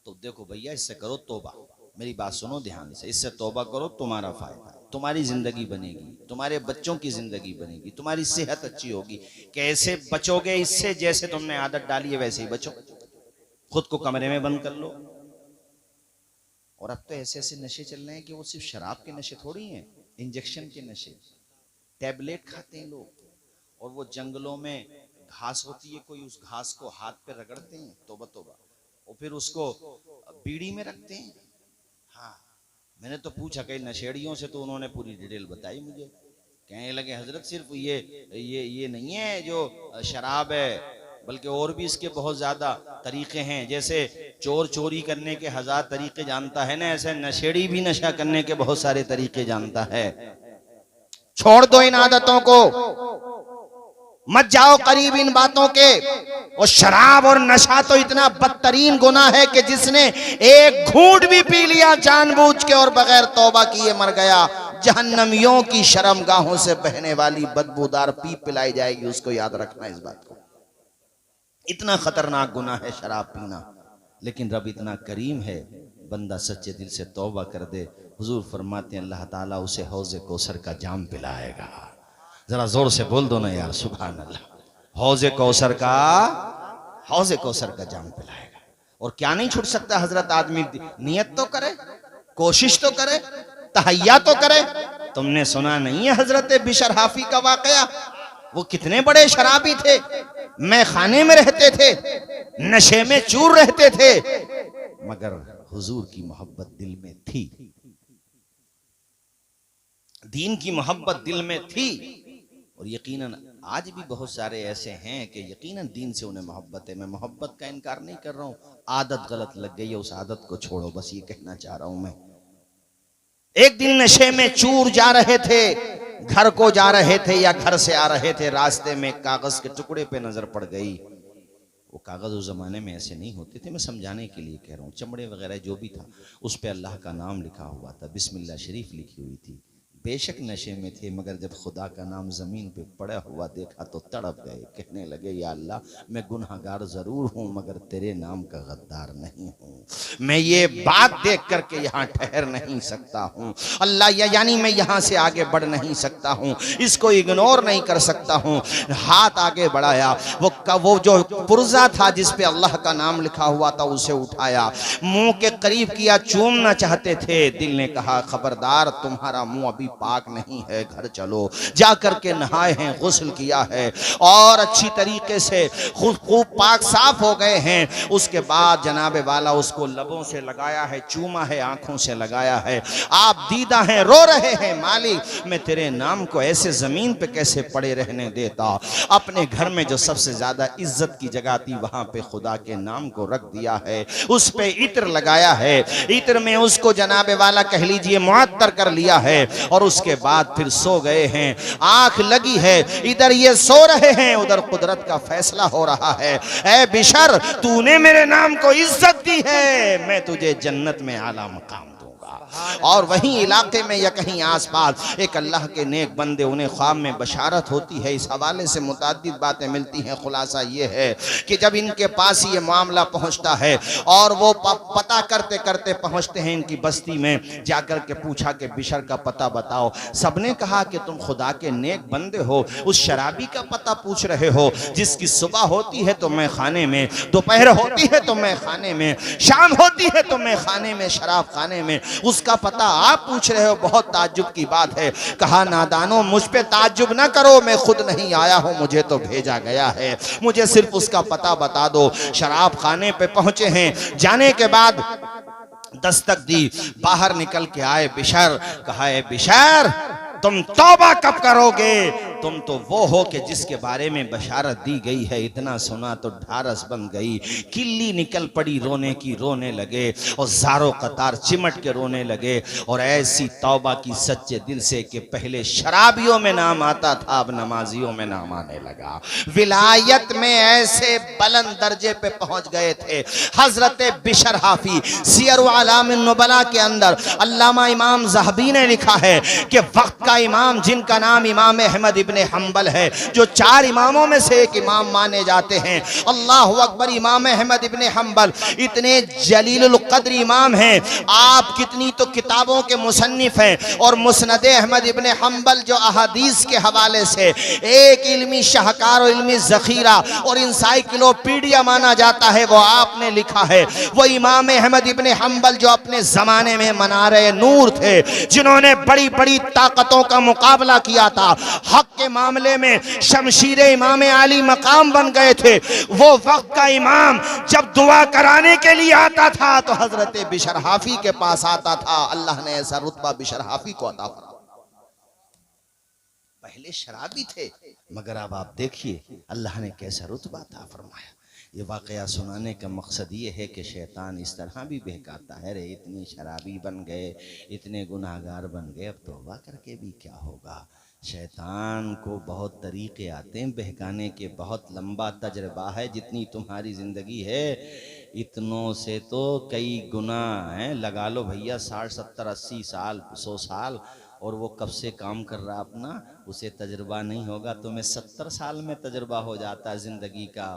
तो देखो भैया, इससे करो तौबा, मेरी बात सुनो ध्यान से, इससे तौबा करो, तुम्हारा फायदा है, तुम्हारी जिंदगी बनेगी, तुम्हारे बच्चों की जिंदगी बनेगी, तुम्हारी सेहत अच्छी होगी। कैसे बचोगे इससे? जैसे तुमने आदत डाली है वैसे ही बचो। खुद को कमरे में बंद कर लो। और अब तो ऐसे ऐसे नशे चल रहे हैं कि वो सिर्फ शराब के नशे थोड़ी हैं, इंजेक्शन के नशे, टैबलेट खाते हैं लोग। और वो जंगलों में घास होती है, कोई उस घास को हाथ पे रगड़ते हैं, तौबा तौबा, और फिर उसको बीड़ी में रखते हैं। हाँ, मैंने तो पूछा कई नशेड़ियों से, तो उन्होंने पूरी डिटेल बताई मुझे। कहने लगे हजरत सिर्फ ये नहीं है जो शराब है, बल्कि और भी इसके बहुत ज्यादा तरीके हैं। जैसे चोर चोरी करने के 1000 तरीके जानता है ना, ऐसे नशेड़ी भी नशा करने के बहुत सारे तरीके जानता है। छोड़ दो इन आदतों को, मत जाओ करीब इन बातों के। और शराब और नशा तो इतना बदतरीन गुनाह है कि जिसने एक घूंट भी पी लिया जानबूझ के और बगैर तौबा किए मर गया, जहन्नमियों की शर्मगाहों से बहने वाली बदबूदार पीप पिलाई जाएगी। उसको याद रखना इस बात को। इतना खतरनाक गुनाह है शराब पीना, लेकिन रब इतना करीम है, बंदा सच्चे दिल से तौबा कर दे, हुजूर फरमाते हैं अल्लाह ताला उसे हौज़े कौसर का जाम पिलाएगा। जरा जोर से बोल दो ना यार सुभान अल्लाह। हौज़े कौसर का जाम पिलाएगा। और क्या नहीं छूट सकता हजरत, आदमी नियत तो करे, कोशिश तो करे, तहैया तो करे। तुमने सुना नहीं है हजरत बिशर हाफी का वाकया? वो कितने बड़े शराबी थे, मैं खाने में रहते थे, नशे में चूर रहते थे, मगर हुजूर की मोहब्बत दिल में थी, दीन की मोहब्बत दिल में थी। और यकीनन आज भी बहुत सारे ऐसे हैं कि यकीनन दीन से उन्हें मोहब्बत है। मैं मोहब्बत का इनकार नहीं कर रहा हूं, आदत गलत लग गई है, उस आदत को छोड़ो, बस ये कहना चाह रहा हूं मैं। एक दिन नशे में चूर जा रहे थे, घर को जा रहे थे या घर से आ रहे थे, रास्ते में कागज के टुकड़े पे नजर पड़ गई। वो कागज उस जमाने में ऐसे नहीं होते थे, मैं समझाने के लिए कह रहा हूँ, चमड़े वगैरह जो भी था उस पे अल्लाह का नाम लिखा हुआ था, बिस्मिल्लाह शरीफ लिखी हुई थी। बेशक नशे में थे, मगर जब खुदा का नाम जमीन पे पड़ा हुआ देखा तो तड़प गए, कहने लगे या अल्लाह मैं गुनहगार जरूर हूँ मगर तेरे नाम का गद्दार नहीं हूँ, मैं ये बात देख करके यहाँ ठहर नहीं सकता हूँ अल्लाह, यानी मैं यहाँ से आगे बढ़ नहीं सकता हूँ, इसको इग्नोर नहीं कर सकता हूँ। हाथ आगे बढ़ाया, वो जो पुर्जा था जिस पे अल्लाह का नाम लिखा हुआ था उसे उठाया, मुंह के करीब किया, चूमना चाहते थे। दिल ने कहा खबरदार, तुम्हारा मुंह अभी पाक नहीं है, घर चलो। जाकर के नहाए हैं, गुस्ल किया है और अच्छी तरीके से खूब पाक साफ हो गए हैं। उसके बाद जनाबे वाला उसको लबों से लगाया है, चूमा है, आंखों से लगाया है। आप दीदा हैं, रो रहे हैं, मालिक मैं तेरे नाम को ऐसे जमीन पे कैसे पड़े रहने देता। अपने घर में जो सबसे ज्यादा इज्जत की जगह थी वहां पे खुदा के नाम को रख दिया है, उस पे इत्र लगाया है, इत्र में उसको जनाबे वाला कह लीजिए मुअत्तर कर लिया है और उसके बाद फिर सो गए हैं। आंख लगी है, इधर ये सो रहे हैं, उधर कुदरत का फैसला हो रहा है। ऐ बिशर, तूने मेरे नाम को इज्जत दी है, मैं तुझे जन्नत में आला मकाम दूंगा। और वहीं इलाके में या कहीं आसपास एक अल्लाह के नेक बंदे, उन्हें ख्वाब में बशारत होती है। इस हवाले से मुताद्दिद बातें मिलती हैं, खुलासा ये है कि जब इनके पास ये मामला पहुंचता है और वो पता करते करते पहुंचते हैं इनकी बस्ती में, जाकर के पूछा कि बिशर का पता बताओ। सबने कहा कि तुम खुदा के नेक बंदे हो, उस शराबी का पता पूछ रहे हो जिसकी सुबह होती है तो मैं खाने में, दोपहर होती है तो मैं खाने में, शाम होती है तो मैं खाने में, शराब खाने में, उसका पता आप पूछ रहे हो, बहुत ताज्जुब की बात है। कहा नादानो, मुझ पे ताज्जुब ना करो, मैं खुद नहीं आया हूं, मुझे तो भेजा गया है, मुझे सिर्फ उसका पता बता दो। शराब खाने पे पहुंचे हैं, जाने के बाद दस्तक दी, बाहर निकल के आए बिशर। कहा है बिशर, तुम तौबा कब करोगे? तुम तो वो हो कि जिसके बारे में बशारत दी गई है। इतना सुना तो ढारस बन गई, किल्ली निकल पड़ी रोने की, रोने लगे और ज़ारो कतार चिमट के रोने लगे। और ऐसी तौबा की सच्चे दिल से कि पहले शराबियों में नाम आता था, अब नमाजियों में नाम आने लगा। विलायत में ऐसे बुलंद दर्जे पे पहुंच गए थे हजरत बिशर हाफी। सियर आलामिन नुबला के अंदर अल्लामा इमाम ज़हबी ने लिखा है कि वक्त का इमाम जिनका नाम इमाम अहमद इब्ने हम्बल है, जो 4 इमामों में से एक इमाम माने जाते हैं, अल्लाह अकबर, इमाम अहमद इब्ने हम्बल इतने जलीलुल कद्र इमाम हैं, आप कितनी तो किताबों के मुसन्निफ हैं। और मुस्नद अहमद इब्ने हम्बल जो अहादीस के हवाले से एक इल्मी शाहकार और इल्मी ज़खीरा और इंसाइक्लोपीडिया माना जाता है, वो आपने लिखा है। वो इमाम अहमद इब्ने हम्बल जो अपने ज़माने में मनारे नूर थे, जिन्होंने बड़ी बड़ी ताकतों का मुकाबला किया था, हक के मामले में शमशीरे इमाम आली मकाम बन गए थे। वो वक्त का इमाम जब दुआ कराने के लिए आता था तो हजरत बिशर हाफी के पास आता था। अल्लाह ने ऐसा रुतबा बिशर हाफी को अता फरमाया। पहले शराबी थे, मगर अब आप देखिए अल्लाह ने कैसा रुतबा अता फरमाया। ये वाकया सुनाने का मकसद ये है कि शैतान इस तरह भी बहकाता है, रे इतनी शराबी बन गए, इतने गुनाहगार बन गए, अब तौबा करके भी क्या होगा। शैतान को बहुत तरीक़े आते हैं बहकाने के, बहुत लंबा तजर्बा है। जितनी तुम्हारी ज़िंदगी है इतनों से तो कई गुना हैं, लगा लो भैया 60 70 80 साल 100 साल, और वो कब से काम कर रहा अपना, उसे तजुर्बा नहीं होगा। तुम्हें 70 साल में तजुर्बा हो जाता है जिंदगी का,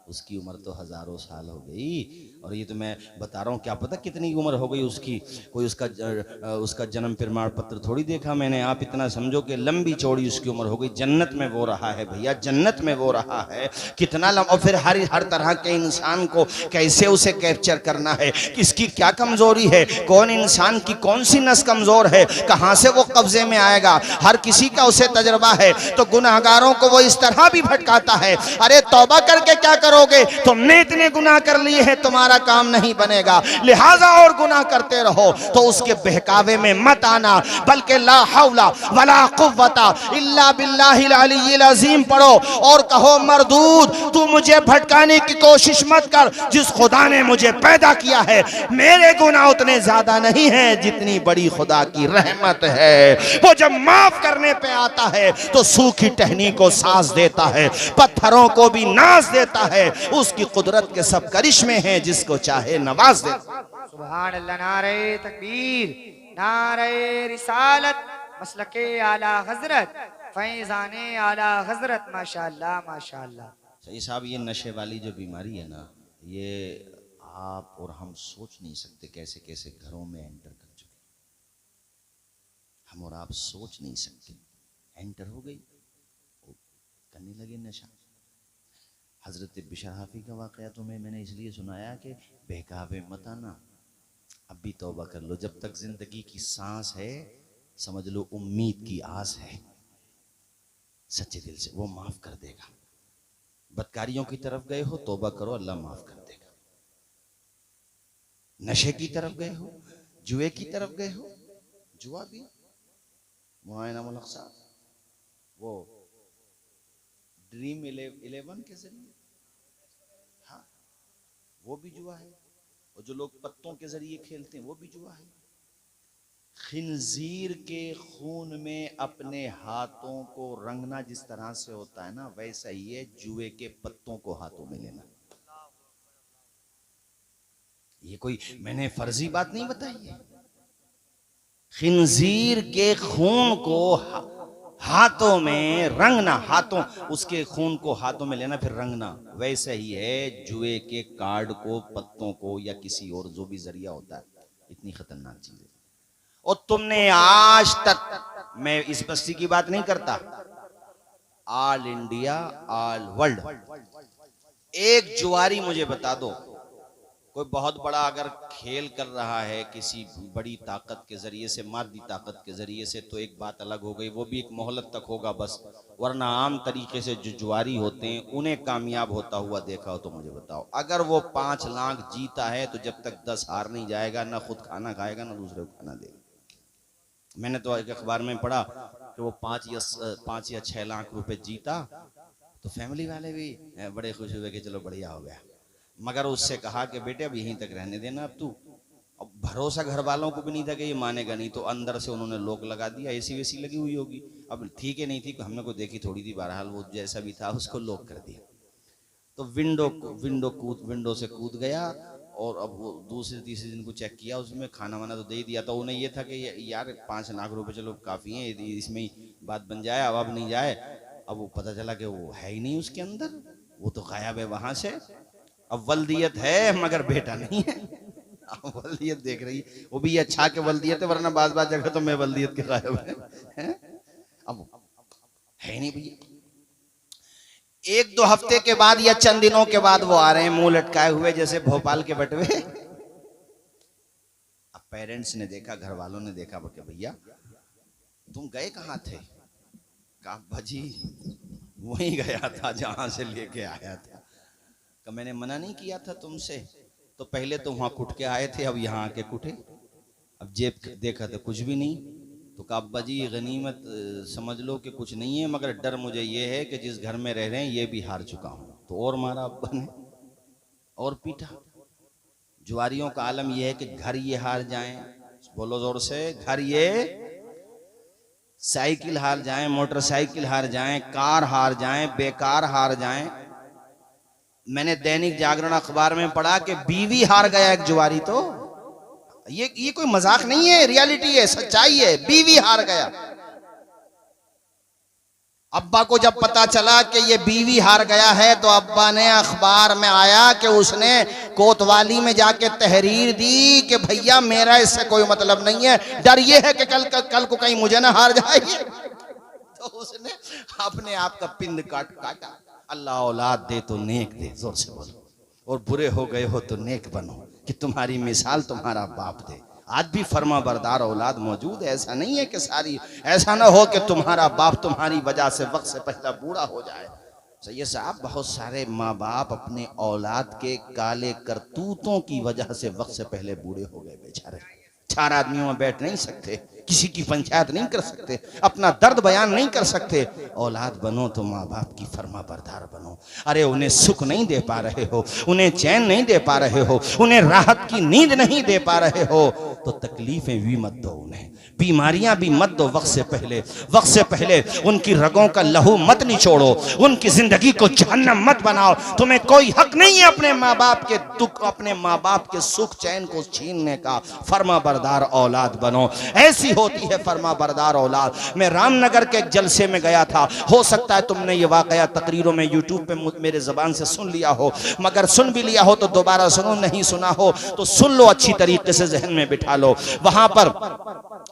उसकी उम्र तो हजारों साल हो गई। और ये तो मैं बता रहा हूँ, क्या पता कितनी उम्र हो गई उसकी, कोई उसका जन्म प्रमाण पत्र थोड़ी देखा मैंने। आप इतना समझो कि लंबी चौड़ी उसकी उम्र हो गई। जन्नत में वो रहा है भैया, जन्नत में वो रहा है कितना लंबा। और फिर हर तरह के इंसान को कैसे उसे कैप्चर करना है, किसकी क्या कमजोरी है, कौन इंसान की कौन सी नस कमजोर है, कहां से वो कब्जे में आएगा, हर किसी का उसे तजर्बा है। तो गुनाहगारों को वो इस तरह भी भटकाता है, अरे तौबा करके क्या करोगे, तुमने इतने गुनाह कर लिए हैं, तुम्हारा काम नहीं बनेगा, लिहाजा और गुनाह करते रहो। तो उसके बहकावे में मत आना, बल्कि ला हौला वला कुव्वता इल्ला बिल्लाहिल अलीय्यिल अज़ीम पढ़ो और कहो, मरदूद तू मुझे भटकाने की कोशिश मत कर, जिस खुदा ने मुझे पैदा किया है मेरे गुनाह उतने ज्यादा नहीं है जितनी बड़ी खुदा की रहमत है। वो जब माफ करने पे आता है तो सूखी टहनी को सांस देता है, पत्थरों को भी नाज देता है। उसकी कुदरत के सब करिश्मे हैं, जिसको चाहे नवाज दे। सुभान अल्लाह। नारे तकबीर, नारे रिसालत, मसलके आला हजरत, फैजाने आला हजरत। माशाअल्लाह माशाअल्लाह। सही साहब, ये नशे वाली जो बीमारी है ना, ये आप और हम सोच नहीं सकते कैसे कैसे घरों में एंटर कर चुके। हम और आप सोच नहीं सकते, एंटर हो गई, करने लगे नशा। हजरत बिशराफी का वाक़या तुम्हें मैंने इसलिए सुनाया कि बहकावे मत आना, अब भी तौबा कर लो। जब तक जिंदगी की सांस है समझ लो उम्मीद की आस है, सच्चे दिल से वो माफ कर देगा। बदकारियों की तरफ गए हो तौबा करो, अल्लाह माफ कर देगा। नशे की तरफ गए हो, जुए की तरफ गए हो, जुआ भी मुआयना मुल्क साहब, वो ड्रीम 11 के जरिए, हाँ वो भी जुआ है। और जो लोग पत्तों के जरिए खेलते हैं वो भी जुआ है। खिंजीर के खून में अपने हाथों को रंगना जिस तरह से होता है ना, वैसा ही है जुए के पत्तों को हाथों में लेना। ये कोई मैंने फर्जी बात नहीं बताई है। खिंजीर के खून को हाथों में रंगना, हाथों उसके खून को हाथों में लेना फिर रंगना, वैसे ही है जुए के कार्ड को, पत्तों को, या किसी और जो भी जरिया होता है। इतनी खतरनाक चीज है। और तुमने आज तक, मैं इस बस्ती की बात नहीं करता, ऑल इंडिया ऑल वर्ल्ड, एक जुआरी मुझे बता दो, कोई बहुत बड़ा अगर खेल कर रहा है किसी बड़ी ताकत के जरिए से, मादी ताकत के जरिए से, तो एक बात अलग हो गई, वो भी एक मोहलत तक होगा बस। वरना आम तरीके से जो जुआरी होते हैं उन्हें कामयाब होता हुआ देखा हो तो मुझे बताओ। अगर वो 5 लाख जीता है तो जब तक 10 हार नहीं जाएगा, ना खुद खाना खाएगा ना दूसरे को खाना देगा। मैंने तो एक अखबार में पढ़ा कि वो 5 या 6 लाख रुपए जीता, तो फैमिली वाले भी बड़े खुश हुए कि चलो बढ़िया हो गया। मगर उससे कहा कि बेटे अब यहीं तक रहने देना अब तू। अब भरोसा घर वालों को भी नहीं था कि ये मानेगा नहीं, तो अंदर से उन्होंने लॉक लगा दिया, एसी वेसी लगी हुई होगी, अब ठीक है नहीं थी, हमने को देखी थोड़ी थी, बहरहाल वो जैसा भी था उसको लॉक कर दिया। तो विंडो से कूद गया, और अब वो दूसरे तीसरे दिन को चेक किया, उसमें खाना वाना तो दे दिया था। उन्हें ये था कि यार 5 लाख रुपए चलो काफ़ी है, इसमें ही बात बन जाए, अब नहीं जाए। अब वो पता चला कि वो है ही नहीं उसके अंदर, वो तो गायब है वहां से। अब वल्दियत है मगर बेटा नहीं है। वल्दियत देख रही है, वो भी अच्छा के वल्दियत है, वरना बाज जगह तो मैं वल्दियत के गायब है। अब है नहीं भैया। 1-2 हफ्ते के बाद या चंद दिनों के बाद वो आ रहे हैं मुंह लटकाए हुए जैसे भोपाल के बटवे। अब पेरेंट्स ने देखा, घर वालों ने देखा, बोले भैया तुम गए कहाँ थे? कहा भाजी वहीं गया था जहां से लेके आया था। कि मैंने मना नहीं किया था तुमसे? तो पहले तो वहां कुट के आए थे, अब यहाँ आके कुटे। अब जेब देखा तो कुछ भी नहीं। तो कहा अब्बा जी गनीमत समझ लो कि कुछ नहीं है, मगर डर मुझे ये है कि जिस घर में रह रहे हैं ये भी हार चुका हूं। तो और मारा अब्बा ने और पीटा। जुआरियों का आलम यह है कि घर ये हार जाएं, बोलो जोर से, घर ये साइकिल हार जाएं, मोटरसाइकिल हार जाएं, कार हार जाएं, बेकार हार जाएं। मैंने दैनिक जागरण अखबार में पढ़ा कि बीवी हार गया एक जुआरी। तो ये कोई मजाक नहीं है, रियलिटी है, सच्चाई है। बीवी हार गया। अब्बा को जब पता चला कि ये बीवी हार गया है तो अब्बा ने अखबार में आया कि उसने कोतवाली में जाके तहरीर दी कि भैया मेरा इससे कोई मतलब नहीं है, डर ये है कि कल को कहीं मुझे ना हार जाए। तो उसने अपने आप का पिंड काटा। अल्लाह औलाद दे तो नेक दे, जोर से बोलो, और बुरे हो गए हो तो नेक बनो कि तुम्हारी मिसाल तुम्हारा बाप दे। आज भी फर्मा बरदार औलाद मौजूद है, ऐसा नहीं है कि सारी, ऐसा ना हो कि तुम्हारा बाप तुम्हारी वजह से वक्त से पहले बूढ़ा हो जाए। सैयद साहब, बहुत सारे माँ बाप अपने औलाद के काले करतूतों की वजह से वक्त से पहले बूढ़े हो गए बेचारे। 4 आदमियों में बैठ नहीं सकते, किसी की पंचायत नहीं कर सकते, अपना दर्द बयान नहीं कर सकते। औलाद बनो तो माँ बाप की फर्मा बरदार बनो। अरे उन्हें सुख नहीं दे पा रहे हो, उन्हें चैन नहीं दे पा रहे हो, उन्हें राहत की नींद नहीं दे पा रहे हो तो तकलीफें भी मत दो, उन्हें बीमारियां भी मत दो। वक्त से पहले उनकी रगों का लहू मत निचोड़ो, उनकी जिंदगी को जहन्नम मत बनाओ। तुम्हें कोई हक नहीं है अपने माँ बाप के दुख, अपने माँ बाप के सुख चैन को छीनने का। फर्मा बरदार औलाद बनो। ऐसी होती है फर्मा बरदार औलाद। मैं रामनगर के एक जलसे में गया था, हो सकता है तुमने ये वाकया तकरीरों में यूट्यूब पे मेरे जबान से सुन लिया हो, मगर सुन भी लिया हो तो दोबारा सुनो, नहीं सुना हो तो सुन लो, अच्छी तरीके से जहन में बिठा लो। वहां पर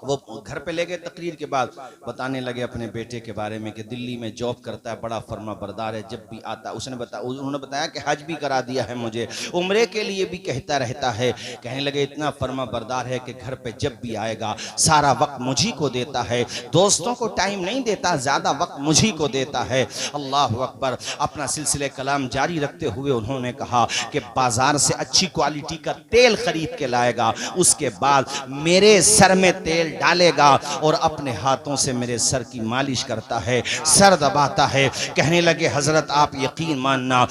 वो घर पे ले गए, तकरीर के बाद बताने लगे अपने बेटे के बारे में कि दिल्ली में जॉब करता है, बड़ा फर्मा बरदार है, जब भी आता उन्होंने बताया कि हज भी करा दिया है मुझे, उम्रे के लिए भी कहता रहता है। कहने लगे इतना फर्मा बरदार है कि घर पे जब भी आएगा सारा वक्त मुझी को देता है, दोस्तों को टाइम नहीं देता, ज्यादा वक्त मुझी को देता है। अल्लाह अकबर। अपना सिलसिले कलाम जारी रखते हुए उन्होंने कहा कि बाजार से अच्छी क्वालिटी का तेल खरीद के लाएगा, उसके बाद मेरे सर में तेल डालेगा और अपने हाथों से मेरे सर की मालिश करता है, सर दबाता है। कहने लगे हजरत आप यकीन मानना,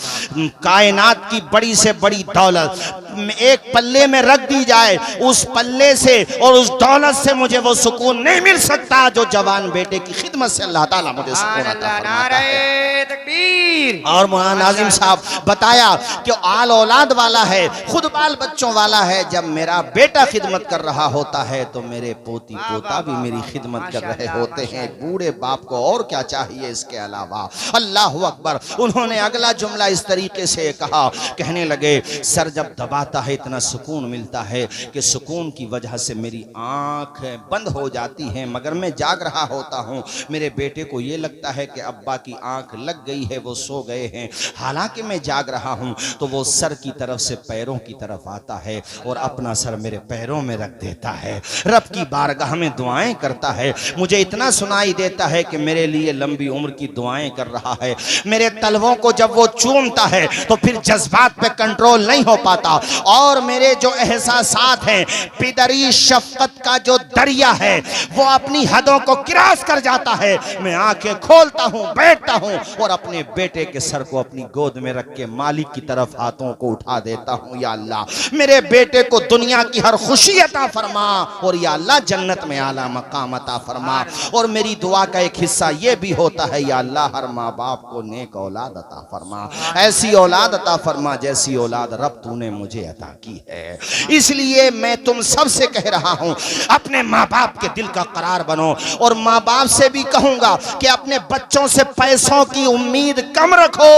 कायनात की बड़ी से बड़ी दौलत एक पल्ले में रख दी जाए, उस पल्ले से और उस दौलत से मुझे वो सुकून नहीं मिल सकता जो जवान बेटे की खिदमत से अल्लाह ताला मुझे सुकून अता फरमाता है। तकबीर। और मौलाना नाजिम साहब बताया कि आल औलाद वाला है, खुद बाल बच्चों वाला है। जब मेरा बेटा खिदमत कर रहा होता है तो मेरे पोती पोता भी मेरी खिदमत कर रहे होते हैं। बूढ़े बाप को और क्या चाहिए इसके अलावा। अल्लाह अकबर। उन्होंने अगला जुमला इस तरीके से कहा, कहने लगे सर जब दबाता है इतना सुकून मिलता है कि सुकून की वजह से मेरी आंखें बंद हो जाती हैं, मगर मैं जाग रहा होता हूँ। मेरे बेटे को ये लगता है कि अब्बा की आंख लग गई है, वो सो गए हैं, हालांकि मैं जाग रहा हूँ। तो वो सर की तरफ से पैरों की तरफ आता है और अपना सर मेरे पैरों में रख देता है, रब की बारगाह में दुआएं करता है। मुझे इतना सुनाई देता है कि मेरे लिए लंबी उम्र की दुआएं कर रहा है। मेरे तलवों को जब वो चूमता है तो फिर जज्बात पे कंट्रोल नहीं हो पाता और मेरे जो एहसासात हैं, पिदरी शफकत का जो दरिया है वो अपनी हदों को क्रॉस कर जाता है। मैं आंखें खोलता हूँ, बैठता हूँ और अपने बेटे के सर को अपनी गोद में रख के मालिक की तरफ हाथों को उठा देता हूँ। या अल्लाह मेरे बेटे को दुनिया की हर खुशी अता फरमा और या अल्लाह जन्नत में आला मकाम अता फरमा। और मेरी दुआ का एक हिस्सा ये भी होता है, या अल्लाह हर माँ बाप को नेक औलाद अता फरमा, ऐसी औलाद अता फरमा जैसी औलाद रब तूने मुझे अता की है। इसलिए मैं तुम सबसे कह रहा हूँ, अपने माँ बाप के दिल का करार बनो। और माँ बाप से भी कहूंगा कि अपने बच्चों से पैसों की उम्मीद कम रखो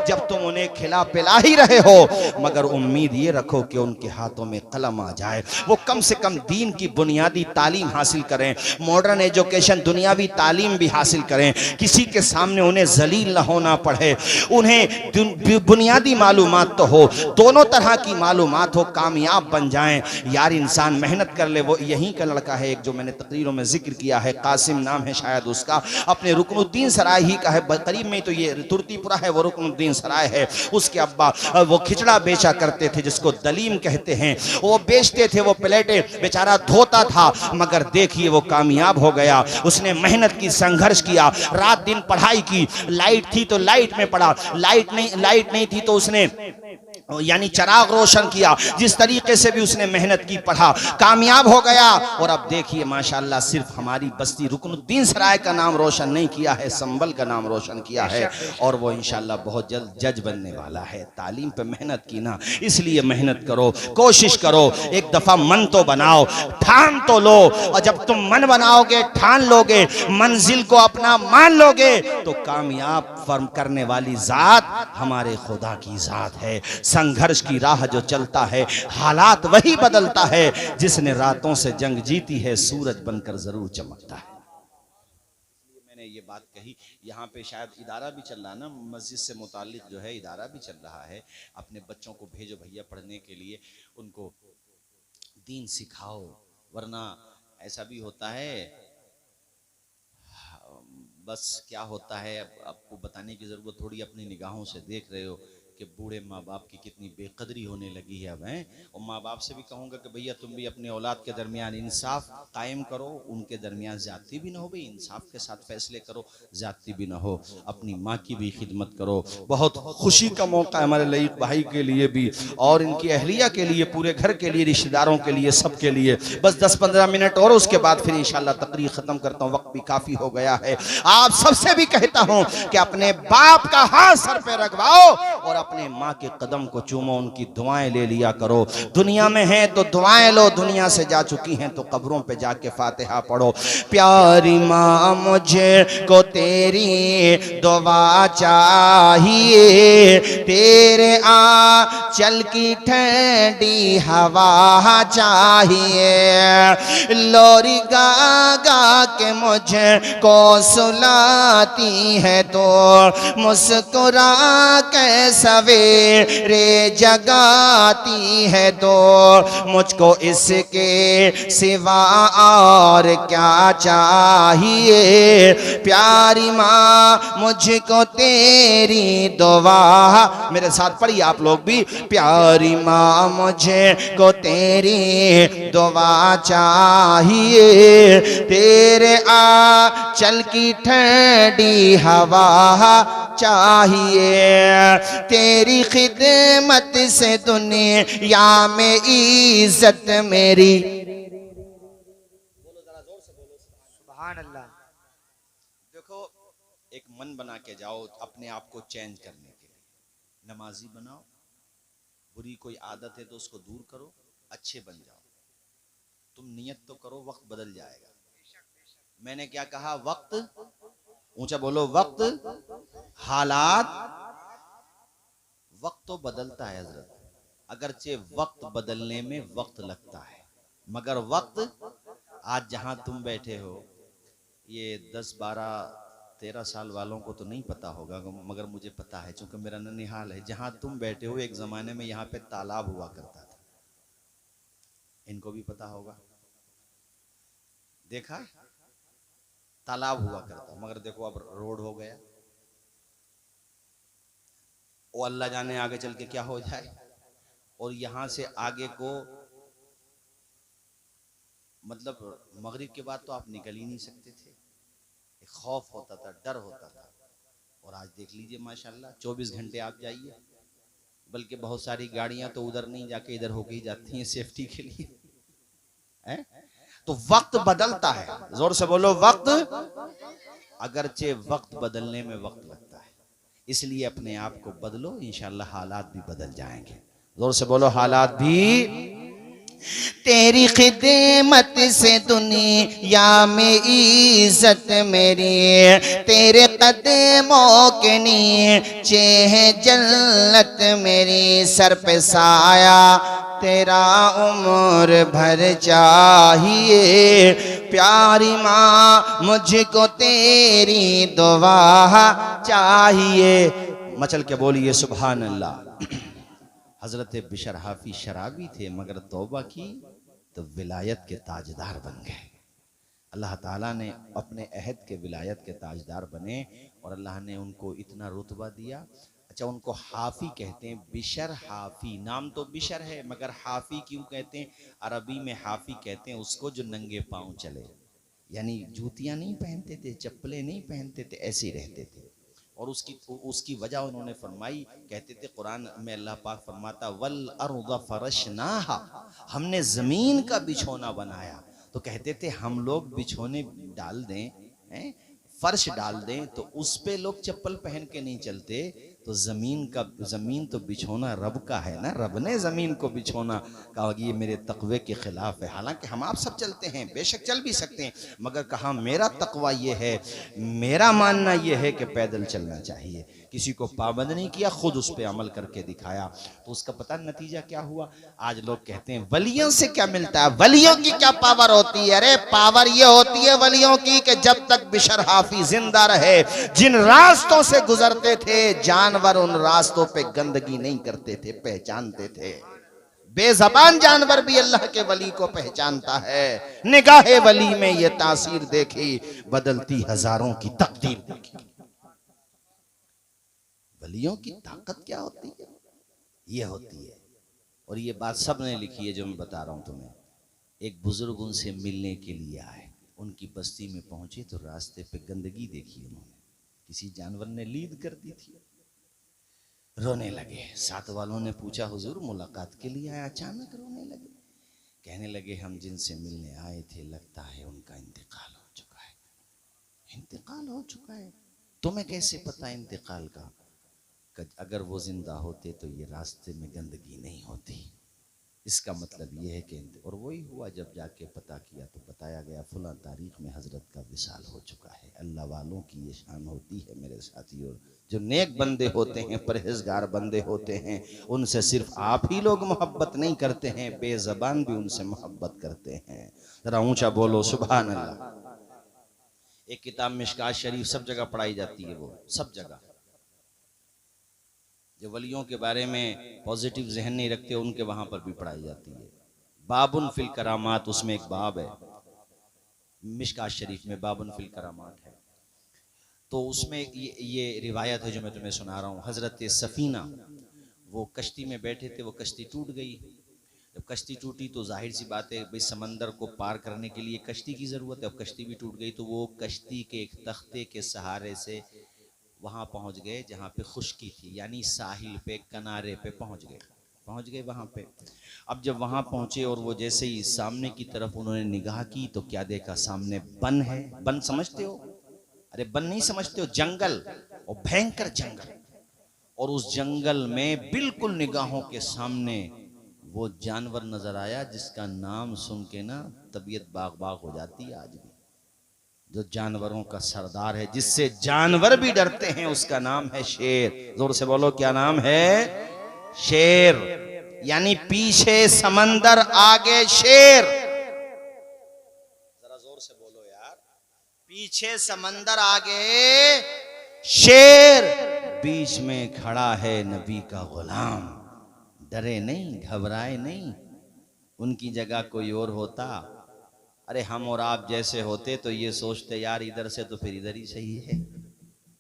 जब तुम उन्हें खिला पिला ही रहे हो, मगर उम्मीद ये रखो कि उनके हाथों में कलम आ जाए, वो कम से कम दीन की बुनियादी तालीम हासिल करें, मॉडर्न एजुकेशन दुनियावी तालीम भी हासिल करें, किसी के सामने उन्हें जलील न होना पड़े, उन्हें बुनियादी मालूमात तो हो, दोनों तरह की मालूमात हो, कामयाब बन जाएं। यार इंसान मेहनत कर ले। वो यहीं का लड़का है एक जो मैंने तकरीरों में जिक्र किया है, कासिम नाम है शायद उसका, अपने रुकनुद्दीन सराय ही का है, करीब में तो ये तुर्तीपुरा है, वो रुकनुद्दीन सराय है। उसके अब्बा वो खिचड़ा बेचा करते थे जिसको दलीम कहते हैं, वो बेचते थे, वो प्लेटें बेचारा धोता था, मगर देखिए वो कामयाब हो गया। उसने मेहनत की, संघर्ष किया, रात दिन पढ़ाई की, लाइट थी तो लाइट में पढ़ा, लाइट नहीं थी तो उसने यानी चिराग रोशन किया, जिस तरीके से भी उसने मेहनत की, पढ़ा, कामयाब हो गया। और अब देखिए माशाल्लाह, सिर्फ हमारी बस्ती रुकनुद्दीन सराय का नाम रोशन नहीं किया है, संभल का नाम रोशन किया है। और वो इंशाल्लाह बहुत जल्द जज बनने वाला है। तालीम पे मेहनत की ना, इसलिए मेहनत करो, कोशिश करो। एक दफा मन तो बनाओ, ठान तो लो। और जब तुम मन बनाओगे, ठान लोगे, मंजिल को अपना मान लोगे, तो कामयाब फर्म करने वाली जात हमारे खुदा की जात है। संघर्ष की राह जो चलता है, हालात वही बदलता है। जिसने रातों से जंग जीती है, सूरज बनकर जरूर चमकता है। मैंने ये बात कही। यहाँ पे शायद इदारा भी चल रहा है ना, मस्जिद से मुताल्लिक जो है इदारा भी चल रहा है। अपने बच्चों को भेजो भैया पढ़ने के लिए, उनको दीन सिखाओ। वरना ऐसा भी होता है, बस क्या होता है, आपको बताने की जरूरत थोड़ी, अपनी निगाहों से देख रहे हो कि बूढ़े माँ बाप की कितनी बेकदरी होने लगी है अब हैं। और माँ बाप से भी कहूँगा कि भैया तुम भी अपने औलाद के दरमियान इंसाफ कायम करो, उनके दरमियान ज्यादती भी ना हो भाई, इंसाफ के साथ फैसले करो, ज्यादती भी ना हो। अपनी माँ की भी खिदमत करो। बहुत खुशी का मौका है हमारे लईक भाई के लिए भी, और इनकी अहलिया के लिए, पूरे घर के लिए, रिश्तेदारों के लिए, सबके लिए। बस 10-15 मिनट और उसके बाद फिर इंशाल्लाह तकरीर खत्म करता हूँ, वक्त भी काफी हो गया है। आप सबसे भी कहता हूँ कि अपने बाप का हाथ सर पे रखवाओ और अपने माँ के कदम को चूमो, उनकी दुआएं ले लिया करो। दुनिया में है तो दुआएं लो, दुनिया से जा चुकी हैं तो कब्रों पे जाके फातिहा पढ़ो। प्यारी माँ मुझे को तेरी दुआ चाहिए, तेरे आंचल की ठंडी हवा चाहिए। लोरी गा गा के मुझे को सुलाती है तो मुस्कुरा के सवेरे जगाती है तो मुझको इसके सिवा और क्या चाहिए। प्यारी माँ मुझको तेरी दुआ, मेरे साथ पढ़िए आप लोग भी। प्यारी माँ मुझे को तेरी दुआ चाहिए, तेरे आंचल की ठंडी हवा चाहिए। तेरी खिदमत से दुनिया में इज्जत मेरी। सुभान अल्लाह। देखो, एक मन बना के जाओ अपने आप को चेंज करने के लिए। नमाजी बनाओ, बुरी कोई आदत है तो उसको दूर करो, अच्छे बन जाओ। तुम नियत तो करो, वक्त बदल जाएगा। मैंने क्या कहा? वक्त, ऊंचा बोलो, वक्त, हालात। वक्त तो बदलता है हजरत, अगरचे वक्त बदलने में वक्त लगता है, मगर वक्त, आज जहां तुम बैठे हो, ये 10-12-13 साल वालों को तो नहीं पता होगा, मगर मुझे पता है, चूंकि मेरा ननिहाल है। जहां तुम बैठे हो, एक जमाने में यहाँ पे तालाब हुआ करता था, इनको भी पता होगा, देखा, तालाब हुआ करता, मगर देखो अब रोड हो गया। वो अल्लाह जाने आगे चल के क्या हो जाए। और यहां से आगे को, मतलब मगरिब के बाद तो आप निकल ही नहीं सकते थे, एक खौफ होता था, डर होता था। और आज देख लीजिए माशाल्लाह, 24 घंटे आप जाइए, बल्कि बहुत सारी गाड़ियां तो उधर नहीं जाके इधर होके ही जाती हैं सेफ्टी के लिए है? तो वक्त बदलता है, जोर से बोलो, वक्त। अगरचे वक्त बदलने में वक्त लगता है, इसलिए अपने आप को बदलो, इंशाल्लाह हालात भी बदल जाएंगे। जोर से बोलो, हालात भी। तेरी खिदमत से दुनिया में इज्जत मेरी, तेरे कदमों के नीचे है जन्नत मेरी। सर पे साया तेरा उम्र भर चाहिए। प्यारी माँ मुझको तेरी दुआ चाहिए। मचल के बोलिए सुभान अल्लाह। हजरत बिशर हाफी शराबी थे, मगर तौबा की तो विलायत के ताजदार बन गए। अल्लाह ताला ने अपने अहद के विलायत के ताजदार बने और अल्लाह ने उनको इतना रुतबा दिया। अच्छा, उनको हाफी कहते हैं, बिशर हाफी, नाम तो बिशर है मगर हाफी क्यों कहते हैं? अरबी में हाफी कहते हैं उसको जो नंगे पांव चले, यानी जूतियां नहीं पहनते थे, चप्पलें नहीं पहनते थे, ऐसे रहते थे। और उसकी वजह उन्होंने फरमाई, कहते थे कुरान में अल्लाह पाक फरमाता वल अर्द फरशनाहा, हमने जमीन का बिछोना बनाया। तो कहते थे हम लोग बिछोने डाल दें, फर्श डाल दें, तो उस पे लोग चप्पल पहन के नहीं चलते। तो जमीन तो बिछोना रब का है ना, रब ने जमीन को बिछोना कहा ये मेरे तकवे के खिलाफ है। हालांकि हम आप सब चलते हैं, बेशक चल भी सकते हैं, मगर कहा मेरा तकवा ये है, मेरा मानना ये है कि पैदल चलना चाहिए। किसी को पाबंद नहीं किया, खुद उस पर अमल करके दिखाया। तो उसका पता नतीजा क्या हुआ? आज लोग कहते हैं वलियों से क्या मिलता है, वलियों की क्या पावर होती है? अरे पावर ये होती है वलियों की कि जब तक बिशर हाफी जिंदा रहे, जिन रास्तों से गुजरते थे जानवर उन रास्तों पे गंदगी नहीं करते थे, पहचानते थे। बेज़बान जानवर भी अल्लाह के वली को पहचानता है। निगाहे वली में ये तासीर देखी, बदलती हजारों की तकदीर देखी। वलियों की ताकत क्या होती है? ये होती है। और ये बात सब ने लिखी है जो मैं बता रहा हूं तुम्हें। एक बुजुर्ग उनसे मिलने के लिए आए, उनकी बस्ती में पहुंचे तो रास्ते पे गंदगी देखी उन्होंने, किसी जानवर ने लीद कर दी थी। रोने लगे। साथ वालों ने पूछा हुजूर मुलाकात के लिए आए, अचानक रोने लगे? कहने लगे हम जिनसे मिलने आए थे लगता है उनका इंतकाल हो चुका है। इंतकाल हो चुका है? तुम्हें कैसे पता इंतकाल का? अगर वो जिंदा होते तो ये रास्ते में गंदगी नहीं होती। इसका मतलब ये है कि और वही हुआ। जब जाके पता किया तो बताया गया फलां तारीख में हजरत का विसाल हो चुका है। अल्लाह वालों की ये शान होती है मेरे साथियों। जो नेक बंदे होते हैं, परहेजगार बंदे होते हैं, उनसे सिर्फ आप ही लोग मोहब्बत नहीं करते हैं, बेज़बान भी उनसे मोहब्बत करते हैं। जरा ऊंचा बोलो सुभान अल्लाह। एक किताब मिशकात शरीफ सब जगह पढ़ाई जाती है, वो सब जगह जो वलियों के बारे में पॉजिटिव जहन नहीं रखते उनके वहां पर भी पढ़ाई जाती है। बाबुन फिल करामात, उसमें एक बाब है मिशकात शरीफ में, बाबुन फिल करामात है। तो उसमें ये रिवायत है जो मैं तुम्हें सुना रहा हूँ। हजरत सफीना वो कश्ती में बैठे थे, वो कश्ती टूट गई। जब कश्ती टूटी तो जाहिर सी बात है भाई समंदर को पार करने के लिए कश्ती की जरूरत है। अब कश्ती भी टूट गई तो वो कश्ती के एक तख्ते के सहारे से वहां पहुंच गए जहां पे खुश्की थी, यानी साहिल पे, किनारे पे पहुंच गए वहां पे। अब जब वहां पहुंचे और वो जैसे ही सामने की तरफ उन्होंने निगाह की तो क्या देखा? सामने बन है। बन समझते हो? अरे बन नहीं समझते हो? जंगल, और भयंकर जंगल। और उस जंगल में बिल्कुल निगाहों के सामने वो जानवर नजर आया जिसका नाम सुन के ना तबीयत बाग बाग हो जाती है आज भी। जो जानवरों का सरदार है, जिससे जानवर भी डरते हैं, उसका नाम है शेर। जोर से बोलो क्या नाम है? शेर। यानी पीछे समंदर आगे शेर। जरा जोर से बोलो यार। पीछे समंदर आगे शेर, बीच में खड़ा है नबी का गुलाम। डरे नहीं, घबराए नहीं। उनकी जगह कोई और होता, अरे हम और आप जैसे होते तो ये सोचते यार इधर से तो फिर इधर ही सही है।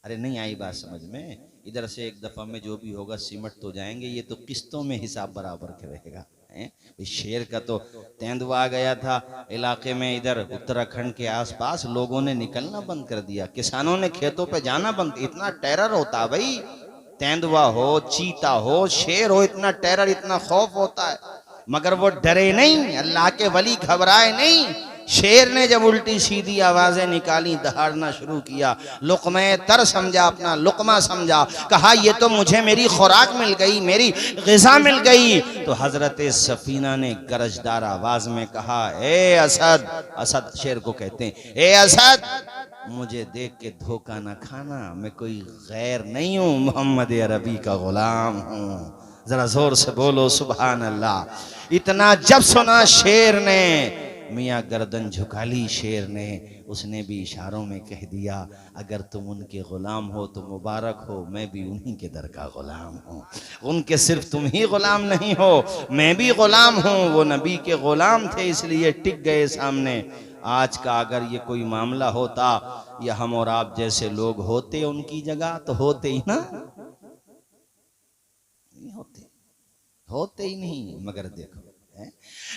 अरे नहीं आई बात समझ में? इधर से एक दफा में जो भी होगा सिमट तो जाएंगे, ये तो किस्तों में हिसाब बराबर करेगा। शेर का तो तेंदुआ आ गया था इलाके में, इधर उत्तराखंड के आसपास लोगों ने निकलना बंद कर दिया, किसानों ने खेतों पे जाना बंद। इतना टेरर होता भाई, तेंदुआ हो, चीता हो, शेर हो, इतना टेरर, इतना खौफ होता है। मगर वो डरे नहीं, अल्लाह के वली घबराए नहीं। शेर ने जब उल्टी सीधी आवाजें निकाली, दहाड़ना शुरू किया। लुकमे तर समझा, अपना लुकमा समझा, कहा ये तो मुझे मेरी खुराक मिल गई, मेरी ग़िज़ा मिल गई। तो हजरत सफीना ने गरजदार आवाज में कहा, ए असद, असद शेर को कहते हैं, ए असद मुझे देख के धोखा ना खाना, मैं कोई गैर नहीं हूं, मोहम्मद अरबी का गुलाम हूं। जरा जोर से बोलो सुभान अल्लाह। इतना जब सुना शेर ने, मियाँ गर्दन झुका ली शेर ने। उसने भी इशारों में कह दिया, अगर तुम उनके गुलाम हो तो मुबारक हो, मैं भी उन्हीं के दर का गुलाम हूँ। उनके सिर्फ तुम ही गुलाम नहीं हो, मैं भी गुलाम हूँ। वो नबी के गुलाम थे इसलिए टिक गए सामने। आज का अगर ये कोई मामला होता या हम और आप जैसे लोग होते उनकी जगह, तो होते ही ना, नहीं होते ही नहीं। मगर देखो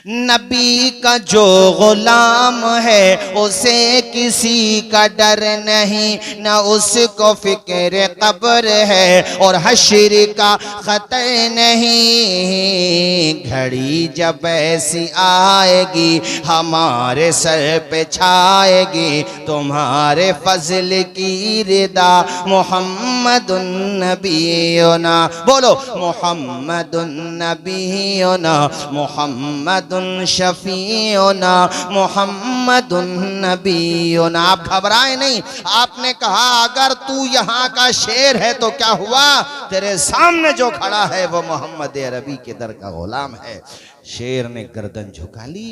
नबी का जो गुलाम है उसे किसी का डर नहीं, न उसको फिक्र कब्र है और हश्र का खतर नहीं। घड़ी जब ऐसी आएगी हमारे सर पे छाएगी तुम्हारे फजल की रिदा मुहम्मदुन नबीना। बोलो मुहम्मदुन नबीना मुहम्मद शफीउना मुहम्मदुन नबीना। आप घबराए नहीं। आपने कहा अगर तू यहाँ का शेर है तो क्या हुआ, तेरे सामने जो खड़ा है वो मोहम्मद अरबी के दर का गुलाम है। शेर ने गर्दन झुका ली,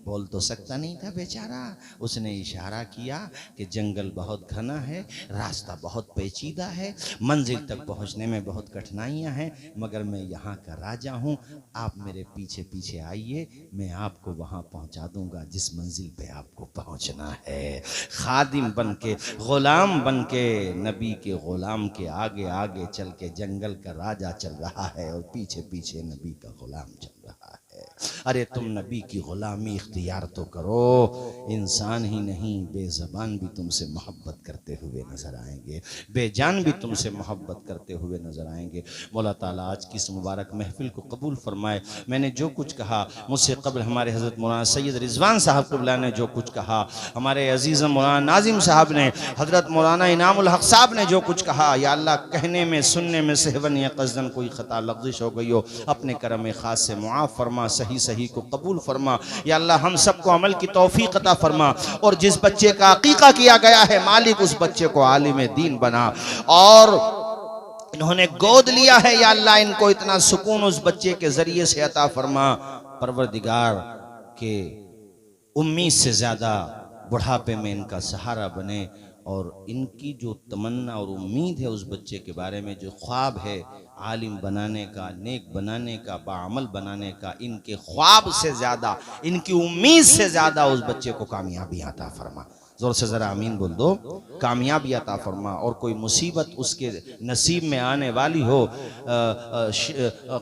बोल तो सकता नहीं था बेचारा। उसने इशारा किया कि जंगल बहुत घना है, रास्ता बहुत पेचीदा है, मंजिल तक पहुंचने में बहुत कठिनाइयां हैं, मगर मैं यहाँ का राजा हूँ। आप मेरे पीछे पीछे आइए, मैं आपको वहाँ पहुँचा दूंगा जिस मंजिल पे आपको पहुँचना है। खादिम बन के, गुलाम बन के, नबी के गुलाम के आगे आगे चल के जंगल का राजा चल रहा है और पीछे पीछे नबी का गुलाम चल रहा है। अरे तुम नबी की गुलामी इख्तियार तो करो। इंसान ही नहीं, बेज़बान भी तुमसे मोहब्बत करते हुए नजर आएंगे, बेजान भी तुमसे मोहब्बत करते हुए नजर आएंगे। मौला ताला आज की इस मुबारक महफिल को कबूल फरमाए। मैंने जो कुछ कहा, मुझसे कबल हमारे हज़रत मौलाना सैयद रिजवान साहब क़िबला ने जो कुछ कहा, हमारे अजीज़ मौलाना नाजिम साहब ने, हज़रत मौलाना इनामुल हक साहब ने जो कुछ कहा, या अल्लाह कहने में सुनने में सहवन या क़स्दन कोई ख़ता लग़्ज़िश हो गई हो, अपने करम ख़ास से मुआफ़ फरमा, सही सही को कबूल फरमा। या अल्लाह हम सबको अमल की तौफीक अता फरमा। और जिस बच्चे का अकीक़ा किया गया है मालिक उस बच्चे को आलिम दीन बना, और इन्होंने गोद लिया है या अल्लाह इनको इतना सुकून उस बच्चे के जरिए से अता फरमा। परवरदिगार के उम्मीद से ज़्यादा बुढ़ापे में इनका सहारा बने, और इनकी जो तमन्ना और उम्मीद है उस बच्चे के बारे में, जो ख्वाब है आलिम बनाने का, नेक बनाने का, बाअमल बनाने का, इनके ख्वाब से ज़्यादा, इनकी उम्मीद से ज़्यादा उस बच्चे को कामयाबी अता फरमा। ज़ोर से ज़रा आमीन बोल दो। कामयाबी अता फरमा। और कोई मुसीबत उसके नसीब में आने वाली हो,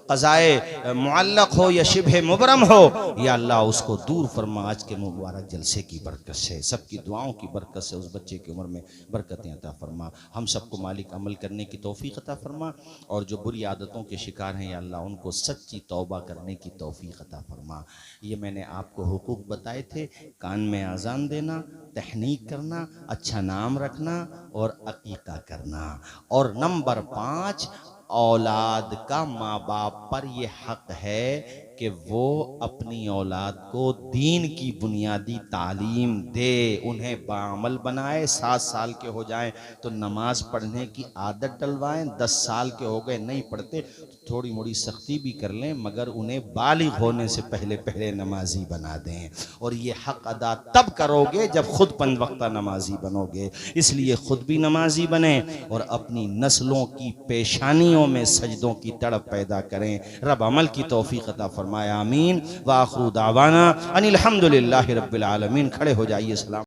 क़ज़ाए मुअल्लक़ हो या शिब्ह मुबरम हो, या अल्लाह उसको दूर फरमा। आज के मुबारक जलसे की बरकत से, सबकी दुआओं की बरकत से उस बच्चे की उम्र में बरकतें अता फरमा। हम सबको मालिक अमल करने की तौफीक अता फरमा, और जो बुरी आदतों के शिकार हैं या अल्लाह उनको सच्ची तौबा करने की तौफीक अता फरमा। ये मैंने आपको हुकूक बताए थे, कान में आज़ान देना, तहनीक करना, अच्छा नाम रखना और अकीका करना। और नंबर 5, औलाद का माँ बाप पर ये हक है कि वो अपनी औलाद को दीन की बुनियादी तालीम दे, उन्हें बाअमल बनाए। 7 साल के हो जाएं तो नमाज पढ़ने की आदत डलवाएं, 10 साल के हो गए नहीं पढ़ते तो थोड़ी मोड़ी सख्ती भी कर लें, मगर उन्हें बालिग होने से पहले पहले नमाजी बना दें। और ये हक अदा तब करोगे जब खुद 5 वक्ता नमाजी बनोगे। इसलिए खुद भी नमाजी बने और अपनी नस्लों की पेशानियों में सजदों की तड़प पैदा करें। रब अमल की तौफीक अता फरमाए। आमीन। व आखिरु दावाना अनिल हम्दुलिल्लाहि रब्बिल आलमीन। खड़े हो जाइए। सलाम।